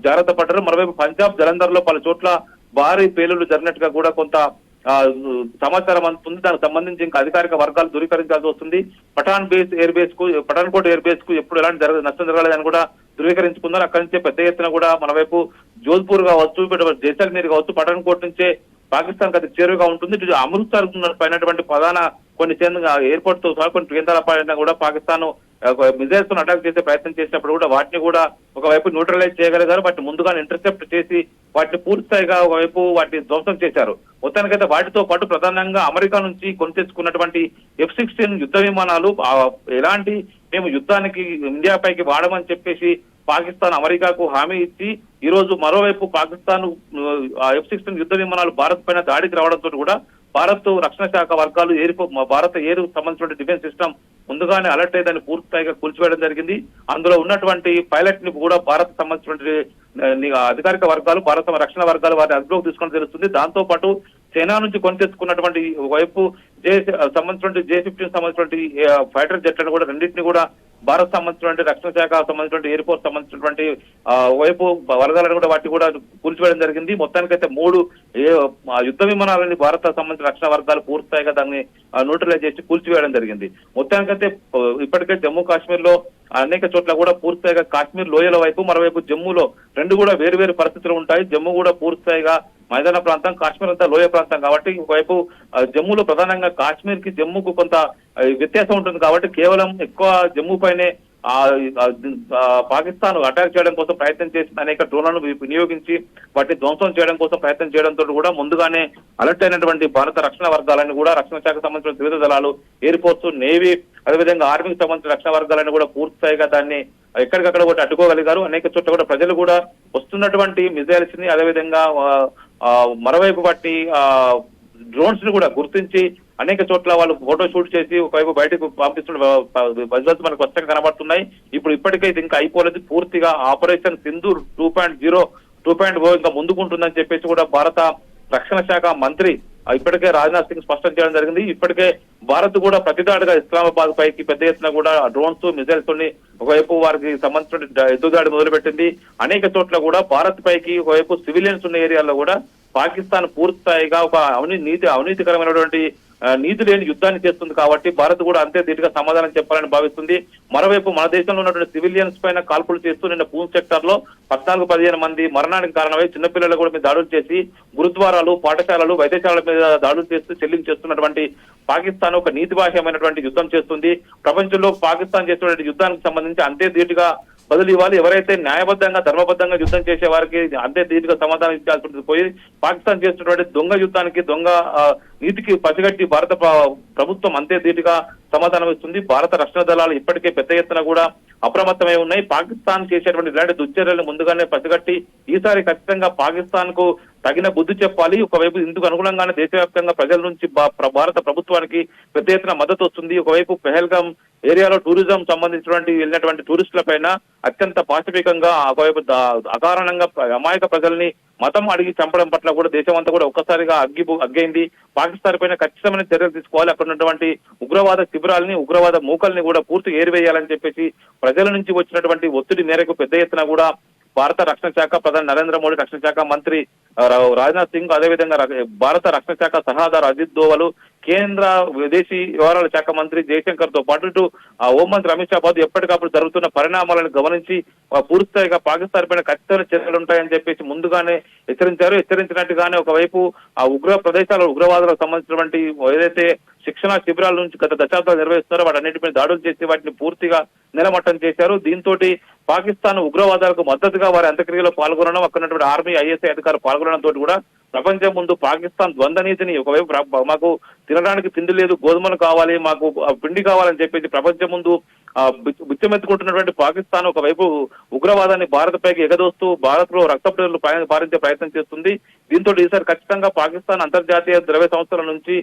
జాగ్రత్త పడ్డారు. మరోవైపు పంజాబ్ జలంధర్ లో పలు చోట్ల భారీ పేలుళ్లు జరిగినట్టుగా కూడా కొంత సమాచారం అందుతుంది. దానికి సంబంధించి ఇంకా అధికారిక వర్గాలు ధృవీకరించాల్సి వస్తుంది. పఠాన్కోట్ ఎయిర్ బేస్ కు ఎప్పుడు ఎలాంటి నష్టం జరగలేదని కూడా ధృవీకరించుకున్నారు. అక్కడి నుంచే పెద్ద ఎత్తున కూడా మన వైపు జోధ్పూర్ కావచ్చు, జైసల్మీర్ కావచ్చు, పఠాన్కోట్ నుంచే పాకిస్తాన్ కి అది చేరువుగా ఉంటుంది. ఇటు అమృత్సర్ పైనటువంటి ప్రధాన కొన్ని ఎయిర్పోర్ట్ తో సహా కొన్ని కేంద్రాల పైన కూడా పాకిస్తాన్ మిజైల్స్ తో అటాక్ చేసే ప్రయత్నం చేసినప్పుడు కూడా వాటిని కూడా ఒకవైపు న్యూట్రలైజ్ చేయగలిగారు. వాటిని ముందుగానే ఇంటర్సెప్ట్ చేసి వాటిని పూర్తి స్థాయిగా ఒకవైపు వాటిని ధ్వంసం చేశారు. మొత్తానికైతే వాటితో పాటు ప్రధానంగా అమెరికా నుంచి కొని తెచ్చుకున్నటువంటి F-16 యుద్ధ విమానాలు ఎలాంటి మేము యుద్ధానికి ఇండియాపైకి వాడమని చెప్పేసి పాకిస్తాన్ అమెరికాకు హామీ ఇచ్చి ఈ రోజు మరోవైపు పాకిస్తాన్ F-16 యుద్ధ విమానాలు భారత్ పైన దాడికి రావడంతో కూడా భారత్ రక్షణ శాఖ వర్గాలు భారత ఎయిర్ సంబంధించిన డిఫెన్స్ సిస్టమ్ ముందుగానే అలర్ట్ అయ్యి దాన్ని పూర్తి స్థాయిగా కూల్చివేయడం జరిగింది. అందులో ఉన్నటువంటి పైలట్ ని కూడా భారత్ సంబంధించినటువంటి అధికారిక వర్గాలు, భారత రక్షణ వర్గాలు వారిని అదుపులోకి తీసుకొని తెలుస్తుంది. దాంతో పాటు చైనా నుంచి కొని తెచ్చుకున్నటువంటి వైపు సంబంధించిన J-15 సంబంధించినటువంటి ఫైటర్ జెట్లను కూడా రెండింటిని కూడా భారత్ సంబంధించినటువంటి రక్షణ శాఖ సంబంధించినటువంటి ఎయిర్ ఫోర్స్ సంబంధించినటువంటి వైపు వర్గాలను కూడా వాటిని కూడా కూల్చివేయడం జరిగింది. మొత్తానికైతే 3 యుద్ధ విమానాలని భారత సంబంధించిన రక్షణ వర్గాలు పూర్తిస్థాయిగా దాన్ని న్యూట్రలైజ్ చేసి కూల్చివేయడం జరిగింది. మొత్తానికైతే ఇప్పటికే జమ్మూ కాశ్మీర్ లో అనేక చోట్ల కూడా పూర్తిస్థాయిగా కాశ్మీర్ లోయల వైపు, మరోవైపు జమ్మూలో రెండు కూడా వేరు పరిస్థితులు ఉంటాయి. జమ్మూ కూడా పూర్తిస్థాయిగా మైదాన ప్రాంతం, కాశ్మీర్ అంతా లోయ ప్రాంతం కాబట్టి ఒకవైపు జమ్మూలో ప్రధానంగా కాశ్మీర్ కి జమ్మూకు కొంత వ్యత్యాసం ఉంటుంది కాబట్టి కేవలం ఎక్కువ జమ్మూ పైనే పాకిస్తాన్ అటాక్ చేయడం కోసం ప్రయత్నం చేసిన అనేక డ్రోన్లను వినియోగించి వాటిని ధ్వంసం చేయడం కోసం ప్రయత్నం చేయడంతో కూడా ముందుగానే అలర్ట్ అయినటువంటి భారత రక్షణ వర్గాలను కూడా రక్షణ శాఖకు సంబంధించిన వివిధ దళాలు, ఎయిర్ ఫోర్స్, నేవీ, అదేవిధంగా ఆర్మీకి సంబంధించిన రక్షణ వర్గాలను కూడా పూర్తి స్థాయిగా దాన్ని ఎక్కడికక్కడ కూడా అడ్డుకోగలిగారు. అనేక చోట్ల కూడా ప్రజలు కూడా వస్తున్నటువంటి మిజైల్స్ ని అదేవిధంగా మరోవైపు వాటి డ్రోన్స్ ని కూడా గుర్తించి అనేక చోట్ల వాళ్ళు ఫోటో షూట్ చేసి ఒకవైపు బయటకు పంపిస్తున్న విజువల్స్ మనకు స్పష్టంగా కనబడుతున్నాయి. ఇప్పటికే ఇది ఇంకా అయిపోలేదు. పూర్తిగా ఆపరేషన్ సింధూర్ 2.0 ఇంకా ముందుకుంటుందని చెప్పేసి కూడా భారత రక్షణ శాఖ మంత్రి ఇప్పటికే రాజ్నాథ్ సింగ్ స్పష్టం చేయడం జరిగింది. ఇప్పటికే భారత్ కూడా ప్రతిదాడిగా ఇస్లామాబాద్ పైకి పెద్ద ఎత్తున కూడా డ్రోన్స్, మిజైల్స్ ని ఒకవైపు వారికి సంబంధించిన ఎదురుదాడి మొదలుపెట్టింది. అనేక చోట్ల కూడా భారత్ పైకి ఒకవైపు సివిలియన్స్ ఉన్న ఏరియాల్లో కూడా పాకిస్తాన్ పూర్తి స్థాయిగా ఒక అవినీతికరమైనటువంటి నీతి లేని యుద్ధాన్ని చేస్తుంది కాబట్టి భారత్ కూడా అంతే ధీటుగా సమాధానం చెప్పాలని భావిస్తుంది. మరోవైపు మన దేశంలో ఉన్నటువంటి సివిలియన్స్ పైన కాల్పులు చేస్తూ నిన్న పూంచ్ సెక్టర్ లో 14-15 మంది మరణానికి కారణమై చిన్నపిల్లల కూడా మీద దాడులు చేసి గురుద్వారాలు, పాఠశాలలు, వైద్యశాలల మీద దాడులు చేస్తూ చేస్తున్నటువంటి పాకిస్తాన్ ఒక నీతిబాహ్యమైనటువంటి యుద్ధం చేస్తుంది. ప్రపంచంలో పాకిస్తాన్ చేస్తున్నటువంటి యుద్ధానికి సంబంధించి అంతే ధీటుగా బదులు ఇవ్వాలి. ఎవరైతే న్యాయబద్ధంగా, ధర్మబద్ధంగా యుద్ధం చేసే వారికి అంతే ధీటుగా సమాధానం ఇచ్చాల్సి ఉంటుంది. పోయి పాకిస్తాన్ చేస్తున్నటువంటి దొంగ యుద్ధానికి, దొంగ నీతికి పసిగట్టి భారత ప్రభుత్వం అంతే ధీటుగా సమాధానం ఇస్తుంది. భారత రక్షణ దళాలు ఇప్పటికే పెద్ద ఎత్తున కూడా అప్రమత్తమై ఉన్నాయి. పాకిస్తాన్ చేసేటువంటి ఇలాంటి దుశ్చర్యలను ముందుగానే పసిగట్టి ఈసారి ఖచ్చితంగా పాకిస్తాన్ కు తగిన బుద్ధి చెప్పాలి. ఒకవైపు ఇందుకు అనుగుణంగానే దేశవ్యాప్తంగా ప్రజల నుంచి భారత ప్రభుత్వానికి పెద్ద ఎత్తున మద్దతు వస్తుంది. ఒకవైపు పెహల్గాం ఏరియాలో టూరిజం సంబంధించినటువంటి వెళ్ళినటువంటి టూరిస్టుల పైన అత్యంత పాశవికంగా ఒకవైపు అకారణంగా అమాయక ప్రజల్ని మతం అడిగి చంపడం పట్ల కూడా దేశం అంతా కూడా ఒక్కసారిగా అగ్గైంది. పాకిస్తాన్ పైన ఖచ్చితమైన చర్యలు తీసుకోవాలి. అక్కడ ఉన్నటువంటి ఉగ్రవాద శిబిరాలని, ఉగ్రవాద మూకల్ని కూడా పూర్తి ఏరివేయాలని చెప్పేసి ప్రజల నుంచి వచ్చినటువంటి ఒత్తిడి మేరకు పెద్ద ఎత్తున కూడా భారత రక్షణ శాఖ ప్రధాని నరేంద్ర మోడీ, రక్షణ శాఖ మంత్రి రాజ్నాథ్ సింగ్, అదేవిధంగా భారత రక్షణ శాఖ సలహాదారు అజిత్ దోవల్, కేంద్ర విదేశీ వ్యవహారాల శాఖ మంత్రి జయశంకర్ తో పాటు ఇటు హోంమంత్రి అమిత్ షా పాటు ఎప్పటికప్పుడు జరుగుతున్న పరిణామాలను గమనించి పూర్తిస్థాయిగా పాకిస్తాన్ పైన ఖచ్చితమైన చర్యలు ఉంటాయని చెప్పేసి ముందుగానే హెచ్చరించినట్టుగానే ఒకవైపు ఆ ఉగ్ర ప్రదేశాల ఉగ్రవాదులకు సంబంధించినటువంటి ఏదైతే శిక్షణ శిబిరాల నుంచి గత దశాబ్దాలు నిర్వహిస్తున్నారో వాటన్నిటిపై దాడులు చేసి వాటిని పూర్తిగా నిలమట్టం చేశారు. దీంతో పాకిస్తాన్ ఉగ్రవాదాలకు మద్దతుగా వారి అంత్యక్రియలో పాల్గొనడం, అక్కడ ఉన్నటువంటి ఆర్మీ, ఐఎస్ఐ అధికారులు పాల్గొనడంతో కూడా ప్రపంచం ముందు పాకిస్తాన్ ద్వంద్వ నీతిని ఒకవైపు మాకు తినడానికి తిండి లేదు, గోధుమలు కావాలి, మాకు పిండి కావాలని చెప్పేసి ప్రపంచం ముందు బిచ్చమెత్తుకుంటున్నటువంటి పాకిస్తాన్ ఒకవైపు ఉగ్రవాదాన్ని భారత్ పైకి ఎగదోస్తూ భారత్ లో రక్తప్రేరులు పారించే ప్రయత్నం చేస్తుంది. దీంతో ఈసారి ఖచ్చితంగా పాకిస్తాన్ అంతర్జాతీయ ద్రవ్య సంస్థల నుంచి,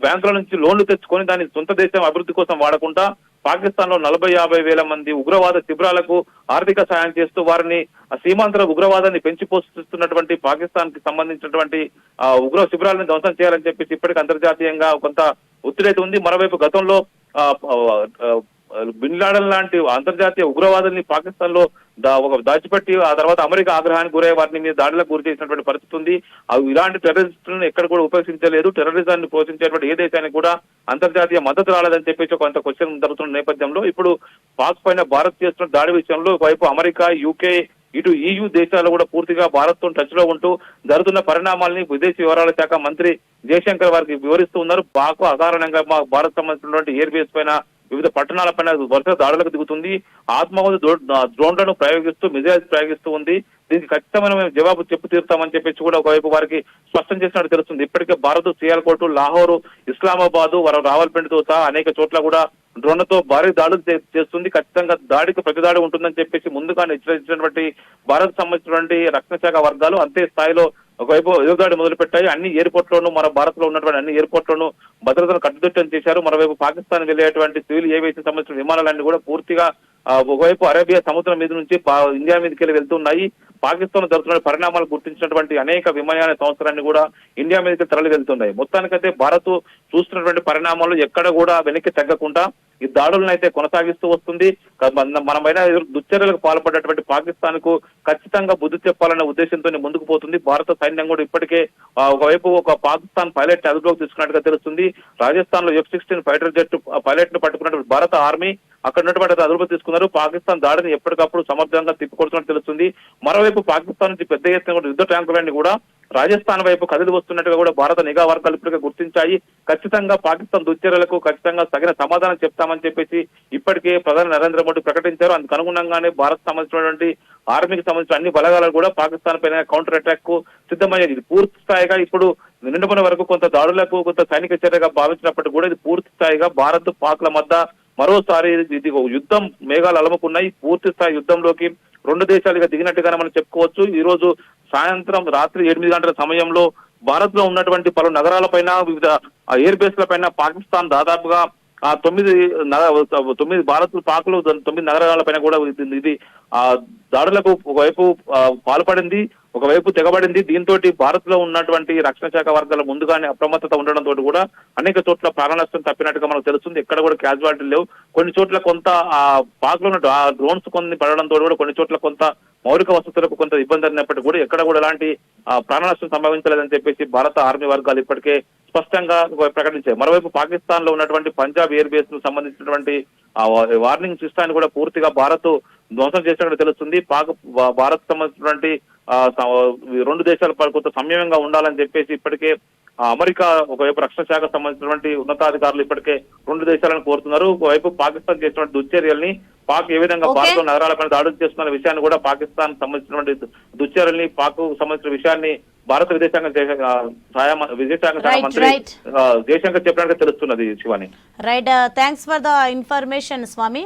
బ్యాంకుల నుంచి లోన్లు తెచ్చుకొని దాని సొంత దేశం అభివృద్ధి కోసం వాడకుండా పాకిస్తాన్ లో 40-50 వేల మంది ఉగ్రవాద శిబిరాలకు ఆర్థిక సాయం చేస్తూ వారిని సీమాంతర ఉగ్రవాదాన్ని పెంచి పోషిస్తున్నటువంటి పాకిస్తాన్ కి సంబంధించినటువంటి ఉగ్ర శిబిరాలను ధ్వంసం చేయాలని చెప్పేసి ఇప్పటికీ అంతర్జాతీయంగా కొంత ఒత్తిడి ఉంది. మరోవైపు గతంలో బిన్ లాడెన్ లాంటి అంతర్జాతీయ ఉగ్రవాదుల్ని పాకిస్తాన్ లో దాచిపెట్టి ఆ తర్వాత అమెరికా ఆగ్రహానికి గురై వారిని మీద దాడులకు గురి చేసినటువంటి పరిస్థితి ఉంది. ఇలాంటి టెర్రరిస్టులను ఎక్కడ కూడా ఉపయోగించలేదు. టెర్రరిజాన్ని పోషించేటువంటి ఏ దేశానికి కూడా అంతర్జాతీయ మద్దతు రాలేదని చెప్పేసి కొంత క్వశ్చన్ జరుగుతున్న నేపథ్యంలో ఇప్పుడు పాక్ పైన భారత్ చేస్తున్న దాడి విషయంలో ఒకవైపు అమెరికా, యూకే, ఇటు EU దేశాలు కూడా పూర్తిగా భారత్ తో టచ్ లో ఉంటూ జరుగుతున్న పరిణామాలని విదేశీ వ్యవహారాల శాఖ మంత్రి జయశంకర్ వారికి వివరిస్తూ ఉన్నారు. పాక్ అకారణంగా మా భారత్ సంబంధించినటువంటి ఎయిర్ బేస్ పైన, వివిధ పట్టణాలపైన వరుస దాడులకు దిగుతుంది. ఆత్మాహుతి డ్రోన్లను ప్రయోగిస్తూ, మిజైల్స్ ప్రయోగిస్తూ ఉంది. దీనికి ఖచ్చితమైన మేము జవాబు చెప్పు తీరుతామని చెప్పేసి కూడా ఒకవైపు వారికి స్పష్టం చేసినట్టు తెలుస్తుంది. ఇప్పటికే భారత్, సియాల్కోట్, లాహోర్, ఇస్లామాబాద్, రావల్పిండితో సహా అనేక చోట్ల కూడా డ్రోన్లతో భారీ దాడులు చేస్తుంది. ఖచ్చితంగా దాడికి ప్రతిదాడి ఉంటుందని చెప్పేసి ముందుగా హెచ్చరించినటువంటి భారత్ సంబంధించినటువంటి రక్షణ శాఖ వర్గాలు అంతే స్థాయిలో ఒకవైపు ఎదురుదాడి మొదలుపెట్టాయి. అన్ని ఎయిర్పోర్ట్ లోను, మన భారత్ లో ఉన్నటువంటి అన్ని ఎయిర్పోర్ట్ లోను భద్రతను కట్టుదిట్టం చేశారు. మరోవైపు పాకిస్తాన్ వెళ్లేటువంటి సివిల్ ఏవియేషన్ సంబంధించిన విమానాలన్నీ కూడా పూర్తిగా ఒకవైపు అరేబియా సముద్రం మీద నుంచి ఇండియా మీదకి వెళ్ళి వెళ్తున్నాయి. పాకిస్తాన్ జరుగుతున్న పరిణామాలు గుర్తించినటువంటి అనేక విమానయాన సంస్థలన్నీ కూడా ఇండియా మీదకి తరలి వెళ్తున్నాయి. మొత్తానికైతే భారత్ చూస్తున్నటువంటి పరిణామాలు ఎక్కడ కూడా వెనక్కి తగ్గకుండా ఈ దాడులను అయితే కొనసాగిస్తూ వస్తుంది. మనమైన దుశ్చర్యలకు పాల్పడ్డటువంటి పాకిస్తాన్ కు ఖచ్చితంగా బుద్ధి చెప్పాలనే ఉద్దేశంతో ముందుకు పోతుంది. భారత సైన్యం కూడా ఇప్పటికే ఒకవైపు ఒక పాకిస్తాన్ పైలట్ అదుపులోకి తీసుకున్నట్టుగా తెలుస్తుంది. రాజస్థాన్ లో F-16 ఫైటర్ జెట్ పైలట్ ను పట్టుకున్నటువంటి భారత ఆర్మీ అక్కడ ఉన్నటువంటి అదుపు తీసుకున్నారు. పాకిస్తాన్ దాడిని ఎప్పటికప్పుడు సమర్థంగా తిప్పికొడుతున్నట్టు తెలుస్తుంది. మరోవైపు పాకిస్తాన్ నుంచి పెద్ద ఎత్తున యుద్ధ ట్యాంకులన్నీ కూడా రాజస్థాన్ వైపు కదిలి వస్తున్నట్టుగా కూడా భారత నిఘా వర్గాలు ఇప్పటికే గుర్తించాయి. ఖచ్చితంగా పాకిస్తాన్ దుశ్చర్యలకు ఖచ్చితంగా తగిన సమాధానం చెప్తామని చెప్పేసి ఇప్పటికే ప్రధాని నరేంద్ర మోడీ ప్రకటించారు. అందుకు అనుగుణంగానే భారత్ సంబంధించినటువంటి ఆర్మీకి సంబంధించిన అన్ని బలగాలు కూడా పాకిస్తాన్ పైన కౌంటర్ అటాక్ కు సిద్ధమయ్యేది. పూర్తి స్థాయిగా ఇప్పుడు నిండుకున్న వరకు కొంత దాడులకు, కొంత సైనిక చర్యగా భావించినప్పటికీ కూడా ఇది పూర్తి స్థాయిగా భారత్, పాక్ల మధ్య మరోసారి ఇది యుద్ధం మేఘాలు అలముకున్నాయి. పూర్తి స్థాయి యుద్ధంలోకి రెండు దేశాలుగా దిగినట్టుగానే మనం చెప్పుకోవచ్చు. ఈ రోజు సాయంత్రం రాత్రి 8 గంటల సమయంలో భారత్ లో ఉన్నటువంటి పలు నగరాలపైన, వివిధ ఎయిర్ బేస్ల పైన పాకిస్తాన్ దాదాపుగా 9 భారత్, పాక్ లో 9 నగరాలపైన కూడా ఇది దాడులకు ఒకవైపు పాల్పడింది, ఒకవైపు తెగబడింది. దీంతో భారత్ లో ఉన్నటువంటి రక్షణ శాఖ వర్గాల ముందుగానే అప్రమత్తత ఉండడంతో కూడా అనేక చోట్ల ప్రాణ నష్టం తప్పినట్టుగా మనకు తెలుస్తుంది. ఎక్కడ కూడా క్యాజువాలిటీ లేవు. కొన్ని చోట్ల కొంత పాక్ లో ఉన్న డ్రోన్స్ కొన్ని పడడంతో కూడా కొన్ని చోట్ల కొంత మౌలిక వసతులకు కొంత ఇబ్బంది అయినప్పటికీ కూడా ఎక్కడ కూడా ఎలాంటి ప్రాణ నష్టం సంభవించలేదని చెప్పేసి భారత ఆర్మీ వర్గాలు ఇప్పటికే స్పష్టంగా ప్రకటించాయి. మరోవైపు పాకిస్తాన్ లో ఉన్నటువంటి పంజాబ్ ఎయిర్ బేస్ కు సంబంధించినటువంటి వార్నింగ్ సిస్టాన్ని కూడా పూర్తిగా భారత్ ధ్వంసం చేసినట్టు తెలుస్తుంది. భారత్ సంబంధించినటువంటి రెండు దేశాల కొంత సంయమంగా ఉండాలని చెప్పేసి ఇప్పటికే అమెరికా ఒకవైపు రక్షణ శాఖకు సంబంధించినటువంటి ఉన్నతాధికారులు ఇప్పటికే రెండు దేశాలను కోరుతున్నారు. ఒకవైపు పాకిస్తాన్ చేసినటువంటి దుశ్చర్యల్ని, పాక్ ఏ విధంగా భారత నగరాలపైన దాడులు చేస్తున్న విషయాన్ని కూడా, పాకిస్తాన్ సంబంధించినటువంటి దుశ్చర్యల్ని, పాక్ సంబంధించిన విషయాన్ని భారత విదేశాంగ శాఖ మంత్రి జయశంకర్ చెప్పినట్టుగా తెలుస్తున్నది. Shivani, right, thanks for the information Swamy.